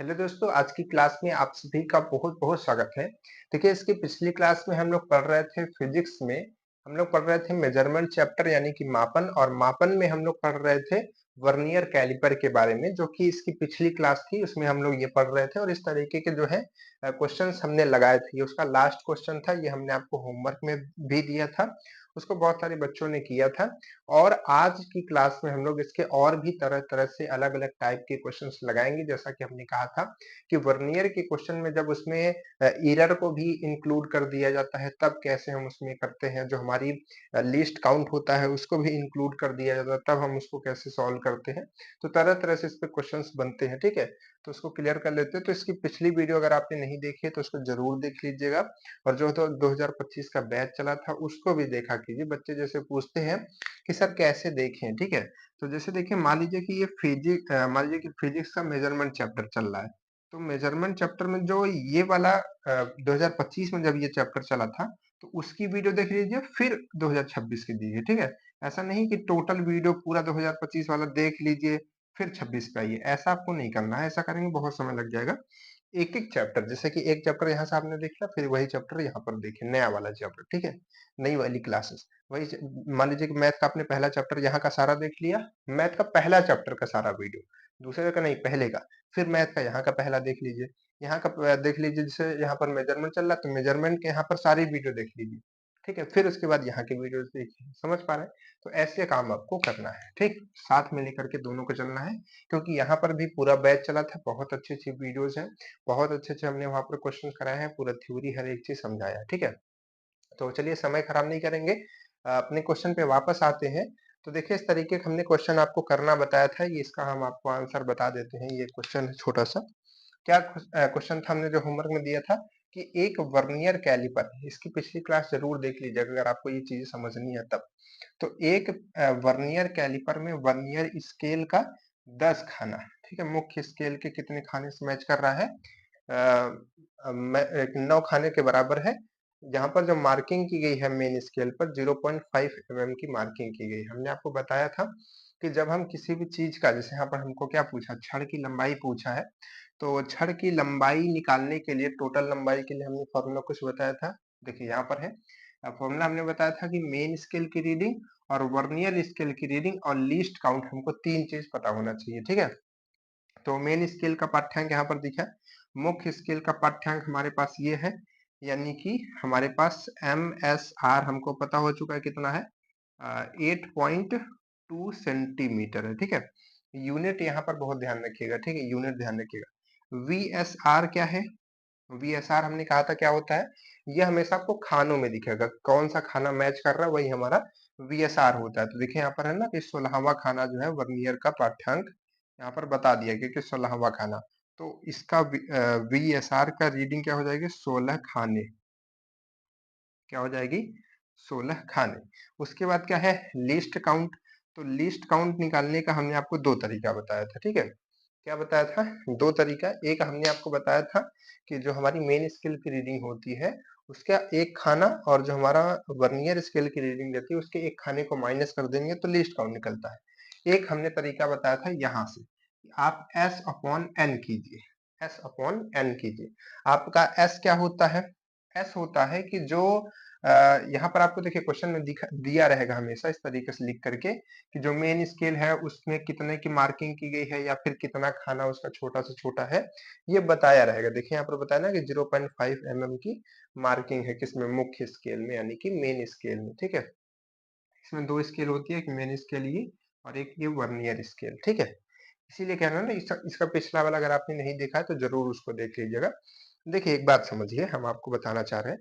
Hello दोस्तों, आज की क्लास में आप सभी का बहुत-बहुत स्वागत है। देखिए, इसकी पिछली क्लास में हम लोग पढ़ रहे थे फिजिक्स में, हम लोग पढ़ रहे थे मेजरमेंट चैप्टर यानी कि मापन और मापन में हम लोग पढ़ रहे थे वर्नियर कैलिपर के बारे में, जो कि इसकी पिछली क्लास थी, उसमें हम लोग ये पढ़ रहे थे और इस तरीके के जो है क्वेश्चन्स हमने लगाए थे। ये उसका लास्ट क्वेश्चन था, ये हमने आपको होमवर्क में भी दिया था, उसको बहुत सारे बच्चों ने किया था और आज की क्लास में हम लोग इसके और भी तरह-तरह से अलग-अलग टाइप के क्वेश्चंस लगाएँगे। जैसा कि हमने कहा था कि वर्नियर के क्वेश्चन में जब उसमें एरर को भी इंक्लूड कर दिया जाता है, तब कैसे हम उसमें करते हैं। जो हमारी लीस्ट काउंट होता है, उसको भी इंक्लूड कर दिया जाता है, तब हम उसको कैसे सॉल्व करते हैं। तो तरह-तरह से इस पे क्वेश्चंस बनते हैं, ठीक है? तो उसको क्लियर कर लेते हैं। तो इसकी पिछली वीडियो अगर आपने नहीं देखी है, तो उसको ज़रूर देख लीजिएगा और जो तो 2025 का बैच चला था, उसको भी देखा कीजिए। बच्चे जैसे पूछते हैं कि सर कैसे देखें, ठीक है? तो जैसे देखिए मान लीजिए कि मान लीजिए कि फिजिक्स का मेजरमेंट चैप्टर चल रहा है। तो मेजरमेंट चैप्टर में जो ये वाला 2025 में जब ये चैप्टर चला था, तो उसकी वीडियो देख लीजिए, फिर 2026 की देखिए, ठीक है? ऐसा नहीं कि टोटल वीडियो पूरा 2025 वाला देख लीजिए, फिर 26 पे आइए, ऐसा आपको नहीं करना है। ऐसा करेंगे बहुत समय लग जाएगा। एक-एक चैप्टर जैसे कि एक चैप्टर यहाँ से आपने देख लिया, फिर वही चैप्टर यहाँ पर देखिए, नया वाला चैप्टर, ठीक है? नई वाली क्लासेस। वही च मान लीजिए कि मैथ का आपने पहला चैप्टर यहाँ का सारा देख लिया, मैथ का पहला चैप्टर का सारा वीडियो, दूसरे का नहीं पहले का, फिर मैथ का यहाँ का पहला देख लीजिए, यहाँ का देख लीजिए जैसे यहाँ पर मेजरमेंट चल रहा है तो मेजरमेंट के यहाँ पर सारी वीडियो देख लीजिए, ठीक है? फिर उसके बाद यहाँ की वीडियोज़ देखिए, समझ पा रहे हैं? तो ऐसे काम आपको करना है, ठीक? साथ में लेकर के दोनों को चलना है, क्योंकि यहाँ पर भी पूरा बैच चला था, बहुत अच्छी-अच्छी वीडियोज़ हैं, बहुत अच्छे-अच्छे हमने वहाँ पर क्वेश्चन कराए हैं, पूरा थ्योरी हर एक चीज़ समझाया है, ठीक है? तो चलिए समय खराब नहीं करेंगे, अपने क्वेश्चन पे वापस आते हैं। तो देखिए इस तरीके का हमने क्वेश्चन आपको करना बताया था, ये इसका हम आपको आंसर बता देते हैं। ये क्वेश्चन है छोटा-सा। क्या क्वेश्चन था हमने जो होमवर्क में दिया था कि एक वर्नियर कैलिपर है, इसकी पिछली क्लास ज़रूर देख लीजिएगा अगर आपको ये चीज़ें समझनी है तब। तो एक वर्नियर कैलिपर में वर्नियर स्केल का 10 खाना, ठीक है? मुख्य स्केल के कितने खाने से मैच कर रहा है? मैं एक 9 खाने के बराबर है। जहाँ पर जो मार्किंग की गई है मेन स्केल पर 0.5 एमएम की मार्किंग की गई। हमने आपको बताया था कि जब हम किसी भी चीज़ का जैसे यहाँ पर हमको क्या पूछा छड़ की लंबाई पूछा है, तो छड़ की लंबाई निकालने के लिए टोटल लंबाई के लिए हमने फ़ॉर्मूला कुछ बताया था। देखिए यहाँ पर है। फ़ॉर्मूला हमने बताया था कि मेन स्केल की रीडिंग और वर्नियर स्केल की रीडिंग और लीस्ट काउंट हमको 3 चीज़ पता होना चाहिए, ठीक है? तो मेन स्केल का पाठ्यांक यहाँ पर दिखा है। मुख्य स्केल का पाठ्यांक हमारे पास ये है, यानी कि हमारे पास MSR हमको पता हो चुका है कितना है 8.2 सेंटीमीटर है, ठीक है? यूनिट यहाँ पर बहुत ध्यान रखिएगा, ठीक है? यूनिट ध्यान रखिएगा। VSR क्या है? VSR हमने कहा था क्या होता है? ये हमेशा आपको खानों में दिखेगा, कौन सा खाना मैच कर रहा है वही हमारा VSR होता है। तो देखिए यहाँ पर है ना कि 16वां खाना जो है वर्नियर का पाठ्यांक यहाँ पर बता दिया गया कि 16वां खाना। तो इसका VSR का रीडिंग क्या हो जाएगी? 16 खाने। क्या हो जाएगी? 16 खाने। उसके बाद क्या है? Least count. तो लीस्ट काउंट निकालने का हमने आपको 2 तरीका बताया था, ठीक है? क्या बताया था? 2 तरीका। एक हमने आपको बताया था कि जो हमारी मेन स्केल की रीडिंग होती है, उसका 1 खाना और जो हमारा वर्नियर स्केल की रीडिंग रहती है, उसके 1 खाने को माइनस कर देंगे तो लीस्ट काउंट निकलता है। एक हमने तरीका बताया था यहाँ से, कि आप S/N कीजिए, S/N कीजिए। आपका S क्या होता है? S होता है कि जो यहाँ पर आपको देखिए क्वेश्चन में दिया रहेगा हमेशा इस तरीके से लिख करके कि जो मेन स्केल है उसमें कितने की मार्किंग की गई है या फिर कितना खाना उसका छोटा से छोटा है, ये बताया रहेगा। देखिए यहाँ पर बताया ना कि 0.5 एमएम की मार्किंग है किसमें? मुख्य स्केल में यानी कि मेन स्केल में, ठीक है? इसमें 2 स्केल होती है, एक मेन स्केल ये और एक ये वर्नियर स्केल, ठीक है? इसीलिए कह रहा हूँ ना इसका पिछला वाला अगर आपने नहीं देखा है तो ज़रूर उसको देख लीजिएगा। देखिए एक बात समझिए हम आपको बताना चाह रहे हैं,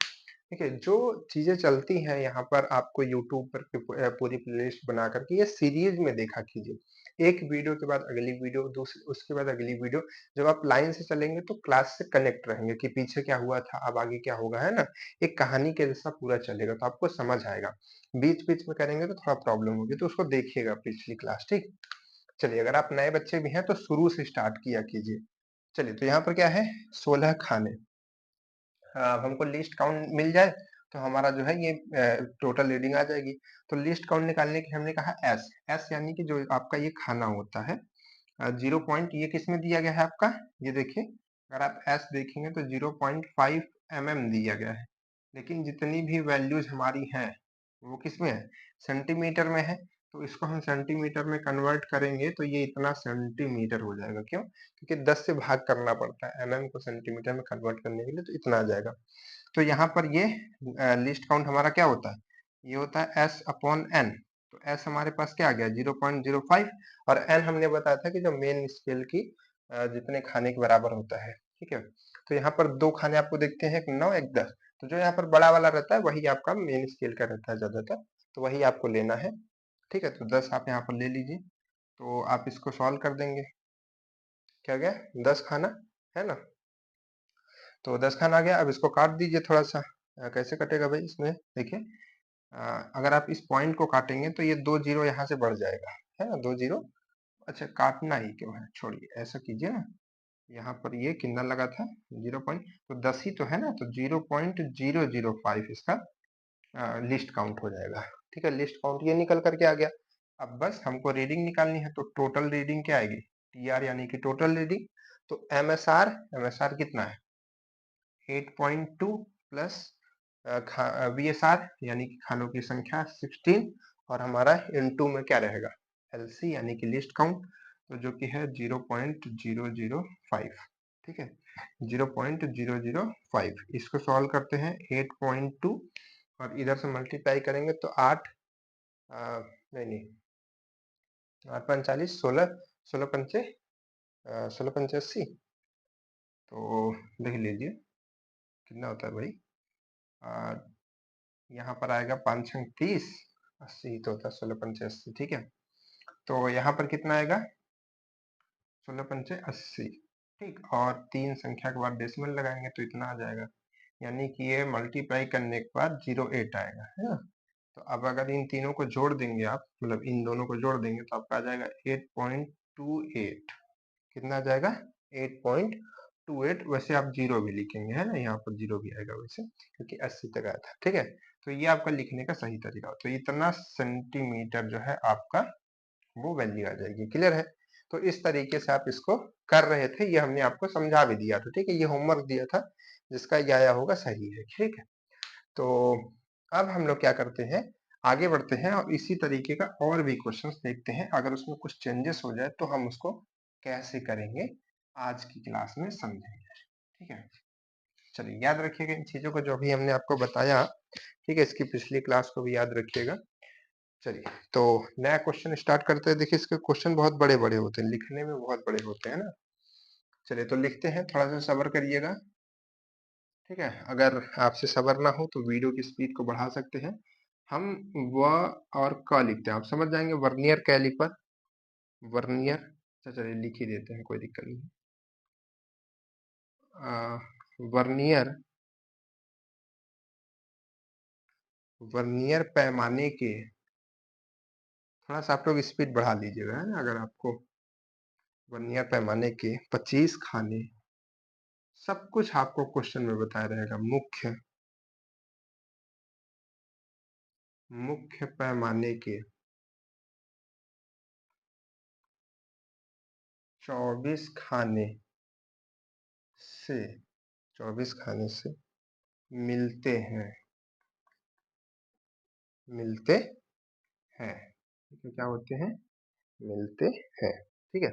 देखिए जो चीज़ें चलती हैं यहाँ पर आपको यूट्यूब पर पूरी प्लेलिस्ट बना कर के ये सीरीज़ में देखा कीजिए। एक वीडियो के बाद अगली वीडियो उसके बाद अगली वीडियो, जब आप लाइन से चलेंगे तो क्लास से कनेक्ट रहेंगे कि पीछे क्या हुआ था, अब आगे क्या होगा, है ना? एक कहानी के जैसा पूरा चलेगा तो आपको समझ आएगा। बीच-बीच में करेंगे तो थोड़ा प्रॉब्लम होगी तो उसको देखिएगा पिछली क्लास, ठीक? चलिए अगर आप नए बच्चे भी हैं तो शुरू से स्टार्ट किया कीजिए। चलिए तो यहाँ पर क्या है 16 खाने। अब हमको लिस्ट काउंट मिल जाए तो हमारा जो है ये टोटल रीडिंग आ जाएगी। तो लिस्ट काउंट निकालने के लिए हमने कहा एस, एस यानी कि जो आपका ये खाना होता है, जीरो पॉइंट ये किस में दिया गया है आपका, ये देखिए अगर आप एस देखेंगे तो 0.5 mm दिया गया है, लेकिन जितनी भी वैल्यूज हमारी हैं वो किस में है, सेंटीमीटर में है। तो इसको हम सेंटीमीटर में कन्वर्ट करेंगे तो ये इतना सेंटीमीटर हो जाएगा। क्यों? क्योंकि 10 से भाग करना पड़ता है, एमएम को सेंटीमीटर में कन्वर्ट करने के लिए, तो इतना आ जाएगा। तो यहाँ पर ये लिस्ट काउंट हमारा क्या होता है, ये होता है एस अपॉन एन। तो एस हमारे पास क्या आ गया 0.05, और एन हमने बताया था कि जो मेन स्केल की जितने खाने के बराबर होता है। ठीक है, तो यहाँ पर दो खाने आपको देखते हैं, एक 9 एक 10। तो जो यहाँ पर बड़ा वाला रहता है वही आपका मेन स्केल का रहता है ज्यादातर, तो वही आपको लेना है। ठीक है, तो 10 आप यहाँ पर ले लीजिए। तो आप इसको सॉल्व कर देंगे, क्या गया 10 खाना, है ना। तो 10 खाना आ गया। अब इसको काट दीजिए थोड़ा सा। कैसे कटेगा भाई, इसमें देखिए अगर आप इस पॉइंट को काटेंगे तो ये 2 जीरो यहाँ से बढ़ जाएगा, है ना, 2 जीरो। अच्छा, काटना ही क्यों है, छोड़िए, ऐसा कीजिए ना, यहाँ पर ये कितना लगा था 0 पॉइंट, तो 10 ही तो है ना, तो 0.005 इसका लिस्ट काउंट हो जाएगा। ठीक है, लिस्ट काउंट ये निकल करके आ गया। अब बस हमको रीडिंग निकालनी है, तो टोटल रीडिंग क्या आएगी, टीआर यानी कि टोटल रीडिंग। तो एमएसआर, एमएसआर कितना है 8.2 प्लस वीएसआर यानी कि खानों की संख्या 16, और हमारा इनटू में क्या रहेगा एलसी यानी कि लिस्ट काउंट, तो जो कि है 0.005। ठीक है, 0.005 इसको सॉल्व करते हैं 8.2 और इधर से मल्टीप्लाई करेंगे तो 8 नहीं नहीं 8 45 16, 16 पंचे 16 पंचे 80। तो देख लीजिए कितना होता है भाई, यहाँ पर आएगा 5 छंग 30, 80 तो होता है 16 पंचे 80। ठीक है, तो यहाँ पर कितना आएगा 16 पंचे 80। ठीक, और 3 संख्या के बाद डेसिमल लगाएंगे तो इतना आ जाएगा, यानी कि ये मल्टीप्लाई करने के बाद 08 आएगा, है ना। तो अब अगर इन तीनों को जोड़ देंगे आप, मतलब इन दोनों को जोड़ देंगे तो आपका आ जाएगा 8.28। कितना आ जाएगा 8.28। वैसे आप जीरो भी लिखेंगे, है ना, यहाँ पर जीरो भी आएगा वैसे, क्योंकि 80 तक आया था। ठीक है, तो ये आपका लिखने का सही तरीका हो, तो इतना सेंटीमीटर जो है आपका वो वैल्यू आ जाएगी। क्लियर है? तो इस तरीके से आप इसको कर रहे थे, ये हमने आपको समझा भी दिया था। ठीक है, ये होमवर्क दिया था, जिसका ये आया होगा सही है। ठीक है, तो अब हम लोग क्या करते हैं, आगे बढ़ते हैं और इसी तरीके का और भी क्वेश्चंस देखते हैं। अगर उसमें कुछ चेंजेस हो जाए तो हम उसको कैसे करेंगे आज की क्लास में समझेंगे। ठीक है, चलिए याद रखिएगा इन चीजों को जो भी हमने आपको बताया। ठीक है, इसकी पिछली क्लास को भी याद रखिएगा। चलिए, तो नया क्वेश्चन स्टार्ट करते हैं। देखिए इसके क्वेश्चन बहुत बड़े बड़े होते हैं, लिखने में बहुत बड़े होते हैं ना। चलिए तो लिखते हैं, थोड़ा सा सब्र करिएगा। ठीक है, अगर आपसे सब्र ना हो तो वीडियो की स्पीड को बढ़ा सकते हैं। हम व और क लिखते हैं, आप समझ जाएंगे, वर्नियर कैलिपर, वर्नियर। अच्छा चलिए लिख ही देते हैं, कोई दिक्कत नहीं। वर्नियर, वर्नियर पैमाने के, थोड़ा सा आप लोग स्पीड बढ़ा लीजिएगा, है ना, अगर आपको वर्नियर पैमाने के 25 खाने, सब कुछ आपको क्वेश्चन में बताया रहेगा। मुख्य, मुख्य पैमाने के 24 खाने से, 24 खाने से मिलते हैं, मिलते हैं। ठीक है, क्या होते हैं, मिलते हैं। ठीक है,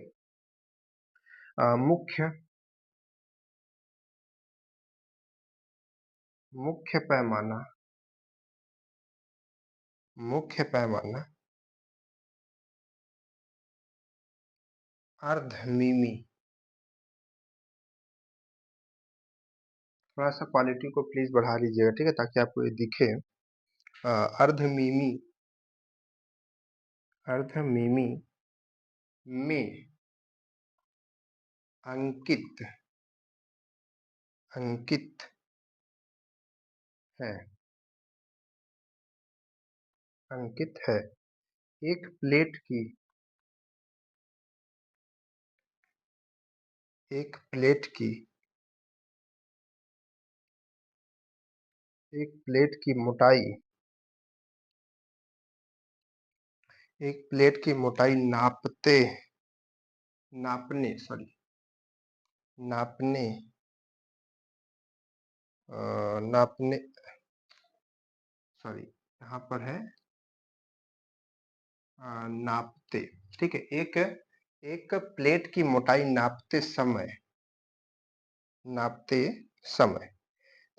मुख्य, मुख्य पैमाना, मुख्य पैमाना अर्धमिमी, थोड़ा सा क्वालिटी को प्लीज बढ़ा लीजिएगा, ठीक है, ताकि आपको ये दिखे। अर्धमिमी, अर्धमिमी में अंकित, अंकित है, अंकित है एक प्लेट की, एक प्लेट की, एक प्लेट की मोटाई, एक प्लेट की मोटाई नापते नापने सॉरी नापने नापने सॉरी यहाँ पर है नापते। ठीक है, एक एक प्लेट की मोटाई नापते समय।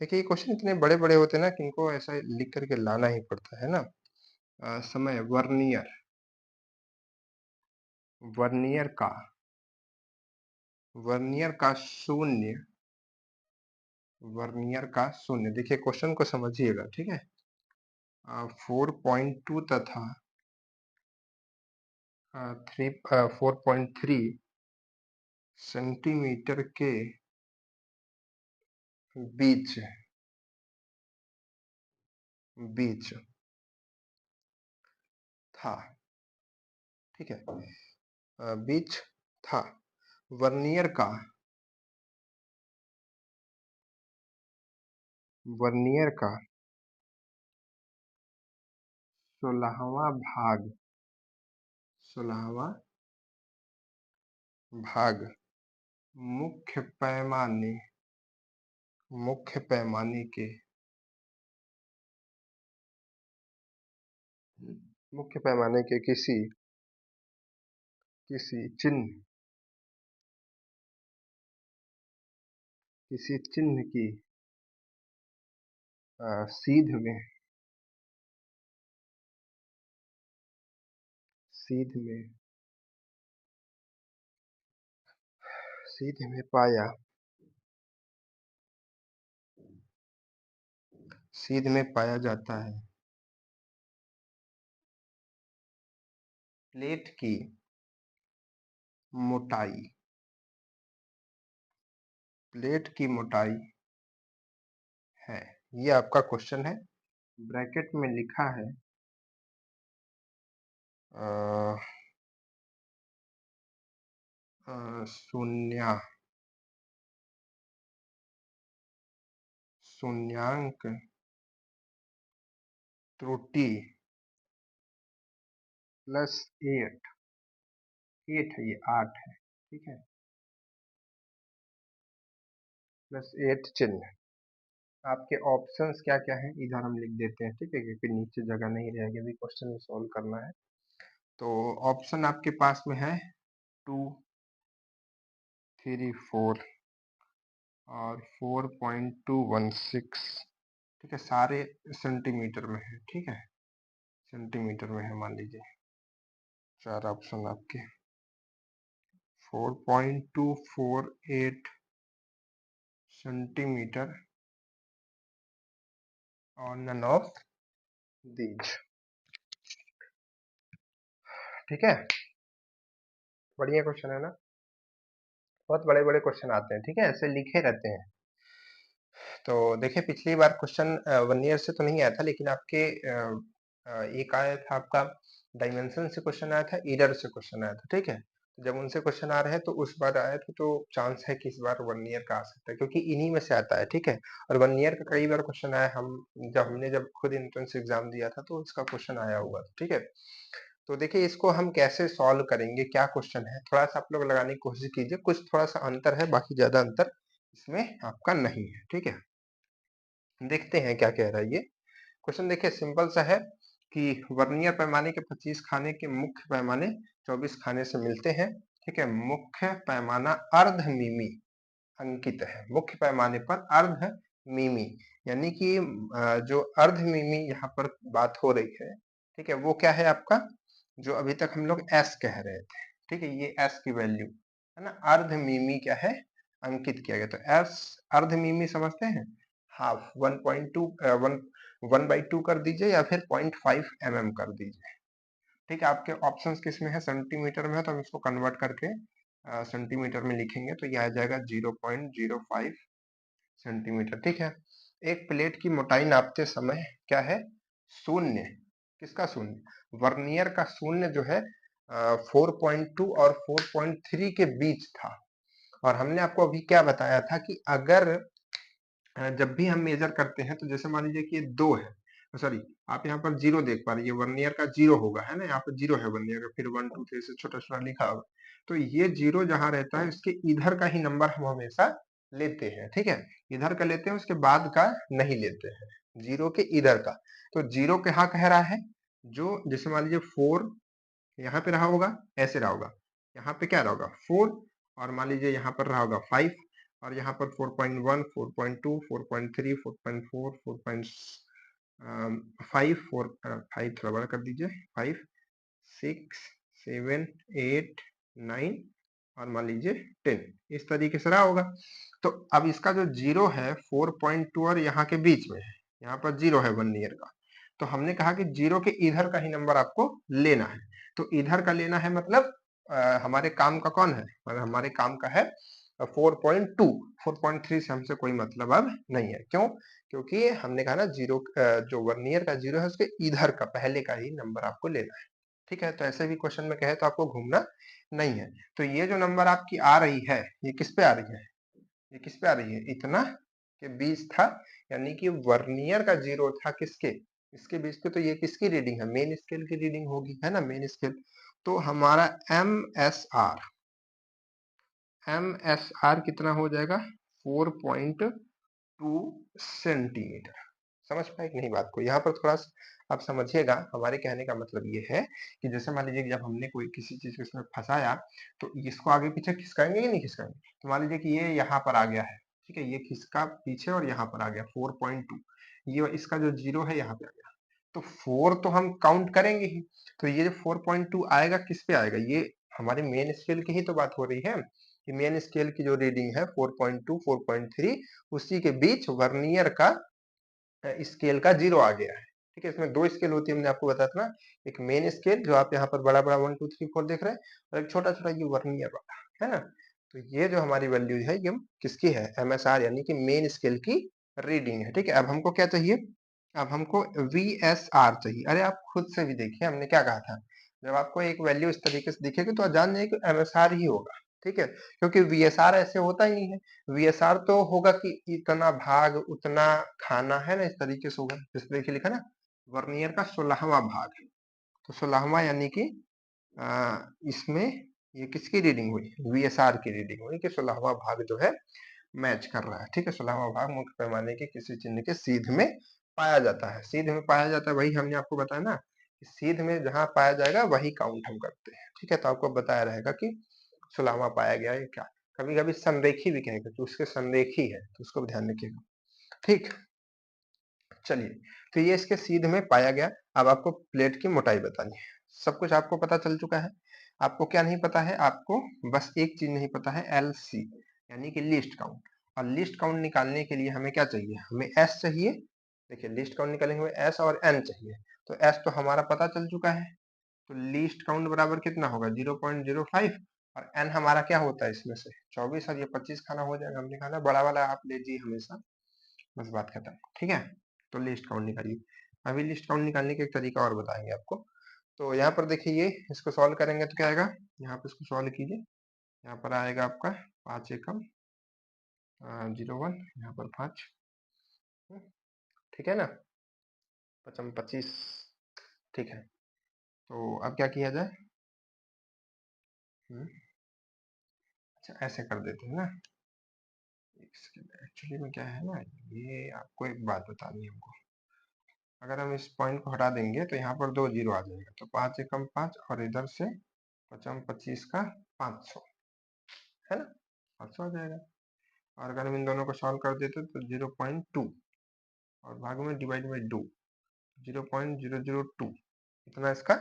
देखिए ये क्वेश्चन इतने बड़े बड़े होते हैं ना कि इनको ऐसा लिख करके लाना ही पड़ता है ना। समय वर्नियर वर्नियर का वर्नियर का शून्य वर्नियर का शून्य। देखिए क्वेश्चन को समझिएगा, ठीक है। 4.2 तथा 4.3 सेंटीमीटर के बीच बीच था। ठीक है, बीच था। वर्नियर का वर्नियर का 16वां भाग 16वां भाग मुख्य पैमाने के मुख्य पैमाने के किसी चिन्ह की सीध में सीध में सीध में पाया सीध में पाया जाता है। प्लेट की मोटाई प्लेट की मोटाई है। ये आपका क्वेश्चन है। ब्रैकेट में लिखा है शून्यांक त्रुटि प्लस 8 है, ये 8 है। ठीक है, प्लस 8 चिन्ह। आपके ऑप्शंस क्या क्या हैं इधर हम लिख देते हैं, ठीक है, क्योंकि नीचे जगह नहीं रहेगी, अभी क्वेश्चन सॉल्व करना है। तो ऑप्शन आपके पास में है 2, 3, 4 और 4.216। ठीक है, सारे सेंटीमीटर में है। ठीक है, सेंटीमीटर में है, मान लीजिए। 4 ऑप्शन आपके 4.248 सेंटीमीटर और नन ऑफ दीज। ठीक है, बढ़िया क्वेश्चन है ना। बहुत बड़े बड़े क्वेश्चन आते हैं, ठीक है, ऐसे लिखे रहते हैं। तो देखिए पिछली बार क्वेश्चन 1 ईयर से तो नहीं आया था, लेकिन आपके एक आया था आपका डायमेंशन से क्वेश्चन आया था, ईरर से क्वेश्चन आया था। ठीक है, जब उनसे क्वेश्चन आ रहे हैं तो उस बार आया था, तो चांस है कि इस बार 1 ईयर का आ सकता है, क्योंकि इन्हीं में से आता है। ठीक है, और 1 ईयर का कई बार क्वेश्चन आया, हमने जब खुद एंट्रेंस एग्जाम दिया था तो इसका क्वेश्चन आया हुआ था। ठीक है, तो देखिए इसको हम कैसे सॉल्व करेंगे, क्या क्वेश्चन है, थोड़ा सा आप लोग लगाने की कोशिश कीजिए। कुछ थोड़ा सा अंतर है, बाकी ज्यादा अंतर इसमें आपका नहीं है। ठीक है, देखते हैं क्या कह रहा है ये क्वेश्चन। देखिए सिंपल सा है कि वर्नियर पैमाने के 25 खाने के मुख्य पैमाने 24 खाने से मिलते हैं। ठीक है, मुख्य पैमाना अर्ध मिमी अंकित है। मुख्य पैमाने पर अर्ध मिमी, यानी कि जो अर्ध मिमी यहाँ पर बात हो रही है, ठीक है, वो क्या है आपका, जो अभी तक हम लोग एस कह रहे थे। ठीक है, ये एस की वैल्यू है ना, अर्ध मिमी क्या है, अंकित किया गया। तो एस अर्ध मिमी समझते हैं, हाफ 1.2 1/2 कर दीजिए या फिर 0.5 mm कर दीजिए। ठीक है, आपके ऑप्शंस किस में है, सेंटीमीटर में है, तो हम इसको कन्वर्ट करके सेंटीमीटर में लिखेंगे तो यह आ जाएगा 0.05 सेंटीमीटर। ठीक है, एक प्लेट की मोटाई नापते समय क्या है, शून्य। किसका शून्य, वर्नियर का शून्य जो है 4.2 और 4.3 के बीच था। और हमने आपको अभी क्या बताया था कि अगर जब भी हम मेजर करते हैं तो जैसे मान लीजिए कि ये 2 है, सॉरी आप यहाँ पर 0 देख पा रही है, वर्नियर का 0 होगा, है ना, यहाँ पर 0 है वर्नियर का, फिर 1 2 3 से छोटा छोटा लिखा होगा। तो ये 0 जहाँ रहता है इसके इधर का ही नंबर हम हमेशा लेते हैं, ठीक है। इधर का लेते हैं, उसके बाद का नहीं लेते हैं, 0 के इधर का। तो 0 कहाँ कह रहा है, जो जैसे मान लीजिए 4 यहाँ पे रहा होगा, ऐसे रहा होगा, यहाँ पे क्या रहा होगा 4, और मान लीजिए यहाँ पर रहा होगा 5, और यहाँ पर 4.1, 4.2, 4.3, 4.4, 4.5, 5 थोड़ा बड़ा कर दीजिए, 5, 6, 7, 8, 9 और मान लीजिए 10, इस तरीके से रहा होगा। तो अब इसका जो 0 है 4.2 और यहाँ के बीच में है, यहाँ पर 0 है 1 ईयर का। तो हमने कहा कि 0 के इधर का ही नंबर आपको लेना है। तो इधर का लेना है मतलब हमारे काम का कौन है, मतलब हमारे काम का है 4.2, 4.3 से हमसे कोई मतलब अब नहीं है। क्यों? क्योंकि हमने कहा ना 0 जो 1 ईयर का 0 है उसके इधर का पहले का ही नंबर आपको लेना है, ठीक है। तो ऐसे भी क्वेश्चन में कहे तो आपको घूमना नहीं है। तो ये जो नंबर आपकी आ रही है ये किस पे आ रही है, ये किस पे आ रही है, इतना के बीच था, यानी कि वर्नियर का 0 था किसके, इसके बीच पे। तो ये किसकी रीडिंग है, मेन स्केल की रीडिंग होगी, है ना, मेन स्केल। तो हमारा एम एस आर कितना हो जाएगा, 4.2 सेंटीमीटर। समझ पाए कि नहीं बात को, यहाँ पर थोड़ा आप समझिएगा। हमारे कहने का मतलब ये है कि जैसे मान लीजिए जब हमने कोई किसी चीज को इसमें फंसाया तो इसको आगे पीछे खिसकाएंगे कि नहीं खिसकाएंगे। तो मान लीजिए कि ये यहाँ पर आ गया है, ठीक है, ये खिसका पीछे और यहाँ पर आ गया 4.2, ये इसका जो 0 है यहाँ पे आ गया। तो 4 तो हम काउंट करेंगे ही, तो ये जो 4.2 आएगा किस पे आएगा, ये हमारे मेन स्केल की ही तो बात हो रही है कि मेन स्केल की जो रीडिंग है 4.2, 4.3, उसी के बीच वर्नियर का स्केल का 0 आ गया है, ठीक है। इसमें दो स्केल होती है, हमने आपको बताया था ना, एक मेन स्केल जो आप यहाँ पर बड़ा बड़ा 1 2 3 4 देख रहे हैं, और एक छोटा छोटा ये वर्नियर वाला, है ना। तो ये जो हमारी वैल्यू है ये किसकी है, एमएसआर यानी कि मेन स्केल की रीडिंग है, ठीक है। अब हमको क्या चाहिए, अब हमको वीएसआर चाहिए। अरे आप खुद से भी देखिए हमने क्या कहा था, जब आपको एक वैल्यू इस तरीके से दिखेगी तो आप जान जाइए कि एमएसआर ही होगा, ठीक है। क्योंकि वीएसआर ऐसे होता ही नहीं है, वीएसआर तो होगा कि इतना भाग उतना खाना, है ना, इस तरीके से होगा। जैसे देखिए लिखा ना, वर्नियर का 16वां भाग, तो 16वां यानी कि इसमें ये किसकी रीडिंग हुई, वीएसआर की रीडिंग हुई कि 16वां भाग जो है मैच कर रहा है, ठीक है। 16वां भाग मुख्य पैमाने के किसी चिन्ह के सीध में पाया जाता है, सीध में पाया जाता है, वही हमने आपको बताया ना कि सीध में जहां पाया जाएगा वही काउंट हम करते हैं, ठीक है। तो आपको बताया रहेगा कि 16वां पाया गया है क्या। कभी कभी संरेखी भी कहेगा कि उसके संरेखी है, तो उसको भी ध्यान रखिएगा, ठीक। चलिए, तो ये इसके सीध में पाया गया। अब आपको प्लेट की मोटाई बतानी है। सब कुछ आपको पता चल चुका है। आपको क्या नहीं पता है, आपको बस एक चीज नहीं पता है, एलसी यानी कि लीस्ट काउंट। और लीस्ट काउंट निकालने के लिए हमें क्या चाहिए, हमें एस चाहिए। देखिए लीस्ट काउंट निकालेंगे हमें एस और एन चाहिए। तो एस तो हमारा पता चल चुका है, तो लीस्ट काउंट बराबर कितना होगा 0.05, और एन हमारा क्या होता है इसमें से 24, और ये 25 खाना हो जाएगा। हमने कहा ना बड़ा वाला आप लीजिए हमेशा, बस बात खत्म, ठीक है। तो लिस्ट काउंट निकालिए। अभी लिस्ट काउंट निकालने का एक तरीका और बताएंगे आपको। तो यहाँ पर देखिए, ये इसको सॉल्व करेंगे तो क्या आएगा, यहाँ पर इसको सॉल्व कीजिए। यहाँ पर आएगा आपका 5 एकम 01, यहाँ पर 5, ठीक है ना, 5 25, ठीक है। तो अब क्या किया जाए, अच्छा ऐसे कर देते हैं ना। एक्चुअली में क्या है ना, ये आपको एक बात बतानी है हमको। अगर हम इस पॉइंट को हटा देंगे तो यहाँ पर 2 जीरो आ जाएगा, तो 5 एकम 5, और इधर से 5 25 का 500, है ना, 500 आ जाएगा। और अगर हम इन दोनों को सॉल्व कर देते तो 0.2, और भाग में डिवाइड बाई 2, 0.002, इतना इसका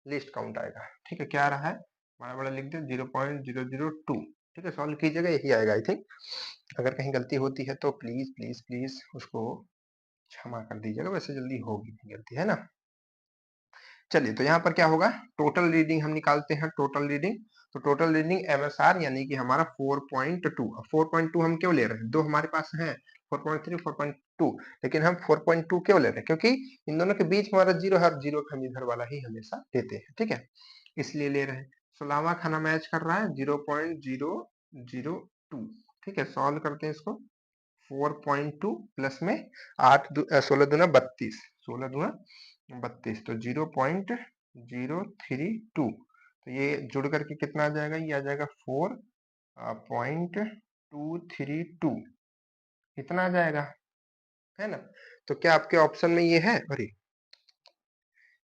लिस्ट काउंट आएगा, ठीक है। क्या आ रहा है, बड़ा बड़ा लिख दे 0.002, ठीक है। सॉल्व कीजिएगा, यही आएगा आई थिंक। अगर कहीं गलती होती है तो प्लीज प्लीज प्लीज उसको क्षमा कर दीजिएगा, वैसे जल्दी होगी नहीं गलती, है ना। चलिए, तो यहाँ पर क्या होगा, टोटल रीडिंग हम निकालते हैं, टोटल रीडिंग। तो टोटल रीडिंग एमएसआर यानी कि हमारा 4.2, 4.2 हम क्यों ले रहे हैं, दो हमारे पास है 4.3 4.2, लेकिन हम 4.2 क्यों ले रहे हैं, क्योंकि इन दोनों के बीच हमारा 0 है, जीरो हम इधर वाला ही हमेशा लेते हैं, ठीक है, इसलिए ले रहे हैं। 16वां खाना मैच कर रहा है 0.002, ठीक है। सॉल्व करते हैं इसको, 4.2 प्लस में 16 दूना 32, 16 दूना 32, तो 0.032, तो ये जुड़ करके कितना आ जाएगा, ये आ जाएगा 4.232, इतना आ जाएगा, है ना। तो क्या आपके ऑप्शन में ये है? अरे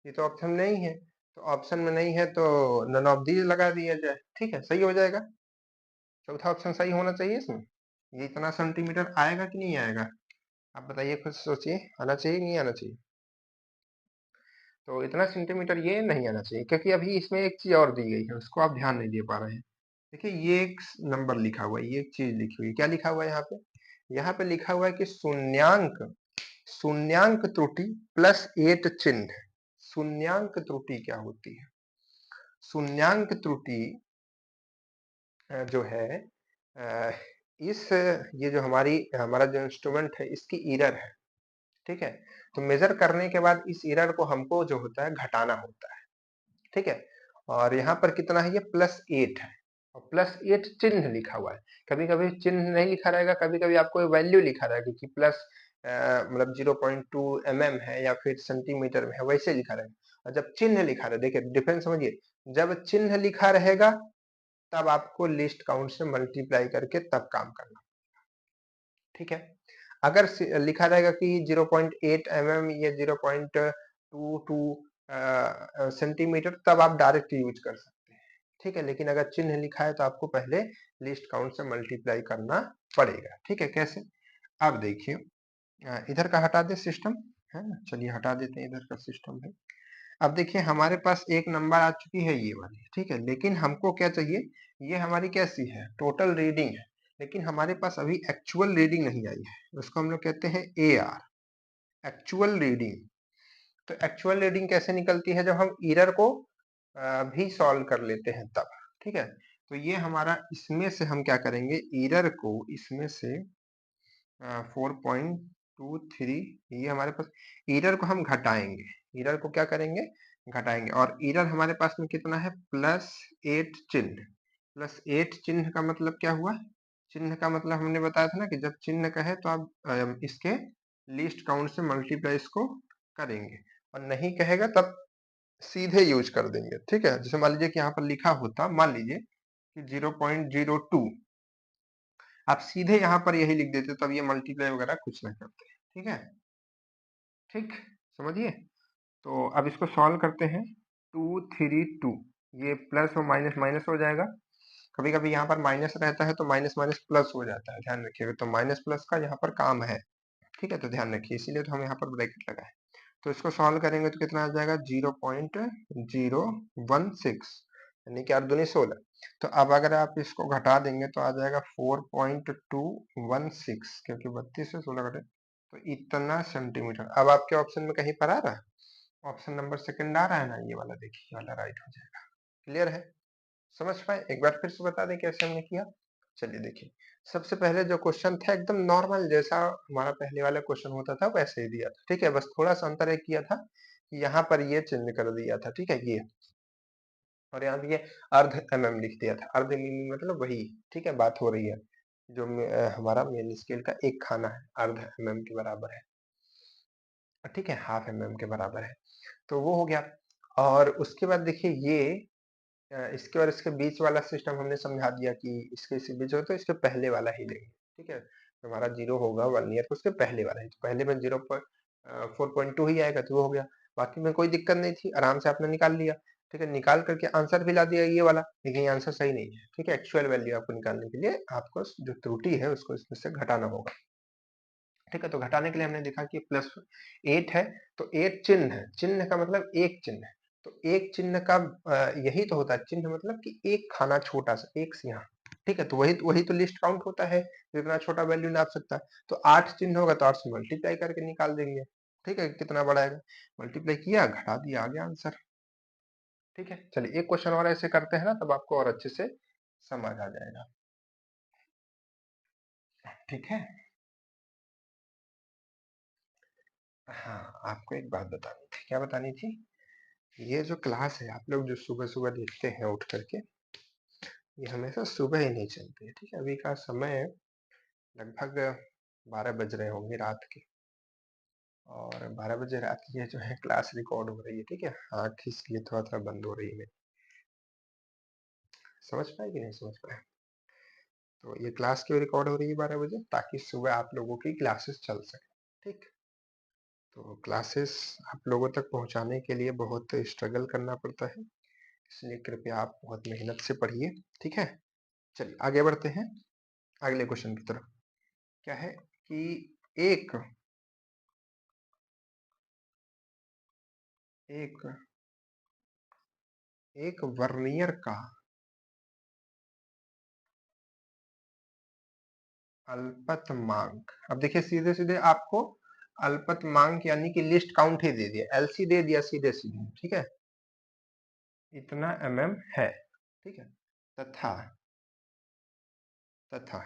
ये तो ऑप्शन नहीं है, तो ऑप्शन में नहीं है तो नन ऑफ दीज लगा दिया जाए, ठीक है, सही हो जाएगा। चौथा ऑप्शन सही होना चाहिए इसमें। ये इतना सेंटीमीटर आएगा कि नहीं आएगा, आप बताइए, खुद सोचिए, आना चाहिए नहीं आना चाहिए। तो इतना सेंटीमीटर ये नहीं आना चाहिए, क्योंकि अभी इसमें एक चीज और दी गई है, उसको आप ध्यान नहीं दे पा रहे हैं। देखिए ये एक नंबर लिखा हुआ है, ये एक चीज लिखी हुई है, क्या लिखा हुआ है यहाँ पे? यहाँ पे लिखा हुआ है कि शून्यांक, शून्यांक त्रुटि प्लस 8 चिन्ह। शून्यांक त्रुटि क्या होती है? शून्यांक त्रुटि जो है इस, ये जो हमारा जो इंस्ट्रूमेंट है इसकी एरर है, ठीक है। तो मेजर करने के बाद इस एरर को हमको जो होता है घटाना होता है, ठीक है। और यहाँ पर कितना है, ये +8 है, और +8 चिन्ह लिखा हुआ है। कभी कभी चिन्ह नहीं लिखा रहेगा, कभी कभी आपको वैल्यू लिखा रहेगा कि प्लस मतलब 0.2 mm है या फिर सेंटीमीटर में है, वैसे लिखा रहेगा। और जब चिन्ह लिखा रहे, देखिए डिफरेंस समझिए, जब चिन्ह लिखा रहेगा तब आपको लिस्ट काउंट से मल्टीप्लाई करके तब काम करना, ठीक है। अगर लिखा रहेगा कि 0.8 mm या 0.22 सेंटीमीटर, तब आप डायरेक्ट यूज कर सकते हैं, ठीक है। लेकिन अगर चिन्ह लिखा है तो आपको पहले लिस्ट काउंट से मल्टीप्लाई करना पड़ेगा, ठीक है। कैसे? अब देखिए, इधर का हटा दे सिस्टम, है ना, चलिए हटा देते हैं इधर का सिस्टम है। अब देखिए हमारे पास एक नंबर आ चुकी है ये वाली, ठीक है, लेकिन हमको क्या चाहिए, ये हमारी कैसी है, टोटल रीडिंग है, लेकिन हमारे पास अभी एक्चुअल रीडिंग नहीं आई है, उसको हम लोग कहते हैं AR, एक्चुअल रीडिंग। तो एक्चुअल रीडिंग कैसे निकलती है, जब हम एरर को भी सॉल्व कर लेते हैं तब, ठीक है। तो ये हमारा, इसमें से हम क्या करेंगे, एरर को इसमें से 4.23, ये हमारे पास एरर को हम घटाएंगे, एरर को क्या करेंगे, घटाएंगे। और एरर हमारे पास में कितना है, +8 चिन्ह। +8 चिन्ह का मतलब क्या हुआ, चिन्ह का मतलब हमने बताया था ना कि जब चिन्ह कहे तो आप इसके लीस्ट काउंट से मल्टीप्लाई इसको करेंगे, और नहीं कहेगा तब सीधे यूज कर देंगे, ठीक है। जैसे मान लीजिए कि यहाँ पर लिखा होता, मान लीजिए कि 0.02, आप सीधे यहाँ पर यही लिख देते, तब ये मल्टीप्लाई वगैरह कुछ ना करते, ठीक है, ठीक, समझिए। तो अब इसको सॉल्व करते हैं, 232, ये प्लस और माइनस माइनस हो जाएगा, कभी कभी यहाँ पर माइनस रहता है तो माइनस माइनस प्लस हो जाता है, ध्यान रखिएगा। तो माइनस प्लस का यहाँ पर काम है, ठीक है, तो ध्यान रखिए, इसीलिए तो हम यहाँ पर ब्रैकेट लगाए। तो इसको सॉल्व करेंगे तो कितना आ जाएगा, 0.016, यानी कि 8 दूनी 16। तो अब अगर आप इसको घटा देंगे तो आ जाएगा 4.216, क्योंकि 32 से 16 घटे तो इतना सेंटीमीटर। अब आपके ऑप्शन में कहीं पर आ रहा है, ऑप्शन नंबर सेकंड आ रहा है ना, ये वाला देखिए, ये वाला राइट हो जाएगा। क्लियर है, समझ पाए? एक बार फिर से बता दें कैसे हमने किया। चलिए देखिए, सबसे पहले जो क्वेश्चन था एकदम नॉर्मल, जैसा हमारा पहले वाला क्वेश्चन होता था वैसे ही दिया था, ठीक है। बस थोड़ा सा अंतर एक किया था कि यहाँ पर ये चेंज कर दिया था, ठीक है, ये, और यहाँ पे ये अर्ध mm लिख दिया था। अर्ध mm मतलब वही, ठीक है, बात हो रही है जो हमारा मेन स्केल का एक खाना है, अर्ध mm के बराबर है, ठीक है, हाफ mm के बराबर है। तो वो हो गया। और उसके बाद देखिए ये इसके और इसके बीच वाला सिस्टम हमने समझा दिया कि इसके बीच हो तो इसके पहले वाला ही लेंगे, ठीक है। तो हमारा 0 होगा 1 ईयर, तो उसके पहले वाला ही, तो पहले में 4.2 ही आएगा, तो वो हो गया। बाकी में कोई दिक्कत नहीं थी, आराम से आपने निकाल लिया, ठीक है। निकाल करके आंसर भी ला दिया ये वाला, लेकिन ये आंसर सही नहीं है, ठीक है। एक्चुअल वैल्यू आपको निकालने के लिए आपको जो त्रुटि है उसको इसमें से घटाना होगा, ठीक है। तो घटाने के लिए हमने देखा कि +8 है, तो 8 चिन्ह है, चिन्ह का मतलब एक चिन्ह है, तो एक चिन्ह का यही तो होता है चिन्ह, मतलब कि एक खाना छोटा सा, एक सिंह, ठीक है। तो वही तो लिस्ट काउंट होता है, जो इतना छोटा वैल्यू नाप सकता है। तो 8 चिन्ह होगा तो 8 से मल्टीप्लाई करके निकाल देंगे, ठीक है, कितना बड़ा आएगा, मल्टीप्लाई किया, घटा दिया, आ गया आंसर, ठीक है। चलिए एक क्वेश्चन और ऐसे करते हैं ना, तब आपको और अच्छे से समझ आ जाएगा, ठीक है। हाँ, आपको एक बात बतानी थी, क्या बतानी थी, ये जो क्लास है आप लोग जो सुबह सुबह देखते हैं उठ करके, ये हमेशा सुबह ही नहीं चलती है, ठीक है। अभी का समय लगभग 12 बज रहे होंगे रात के, और 12 बजे रात की ये जो है क्लास रिकॉर्ड हो रही है, ठीक है। आँख इसलिए थोड़ा थोड़ा बंद हो रही है मेरी। समझ पाए कि नहीं समझ पाए? तो ये क्लास क्यों रिकॉर्ड हो रही है 12 बजे? ताकि सुबह आप लोगों की क्लासेस चल सके। ठीक, तो क्लासेस आप लोगों तक पहुंचाने के लिए बहुत स्ट्रगल करना पड़ता है, इसलिए कृपया आप बहुत मेहनत से पढ़िए। ठीक है, चलिए आगे बढ़ते हैं अगले क्वेश्चन की तरफ। क्या है कि एक एक एक वर्नियर का अल्पतमांक, अब देखिए सीधे सीधे आपको अल्पतमांक यानी कि लिस्ट काउंट ही दे दिया, एलसी दे दिया सीधे सीधे। ठीक है, इतना है। ठीक है, तथा तथा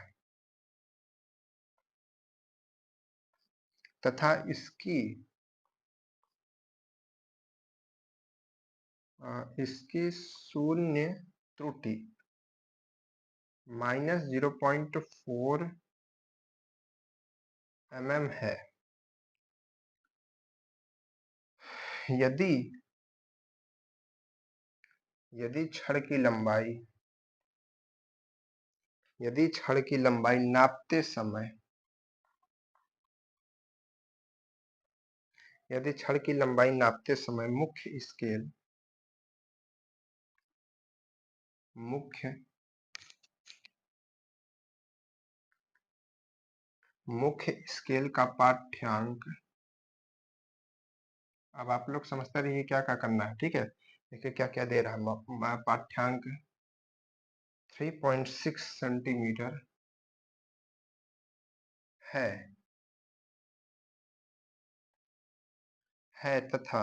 तथा इसकी शून्य त्रुटि -0.4 है। यदि यदि छड़ की लंबाई नापते समय मुख्य स्केल का पाठ्यांक, अब आप लोग समझते रहिए क्या क्या करना है। ठीक है, देखिए क्या क्या दे रहा है पाठ्यांक 3.6 सेंटीमीटर है तथा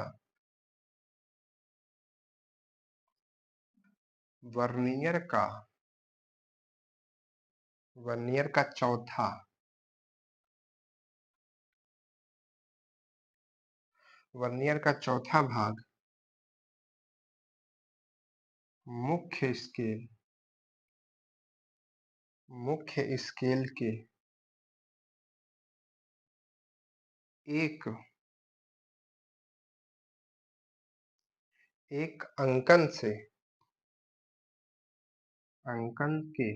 वर्नियर का चौथा भाग मुख्य स्केल के एक अंकन के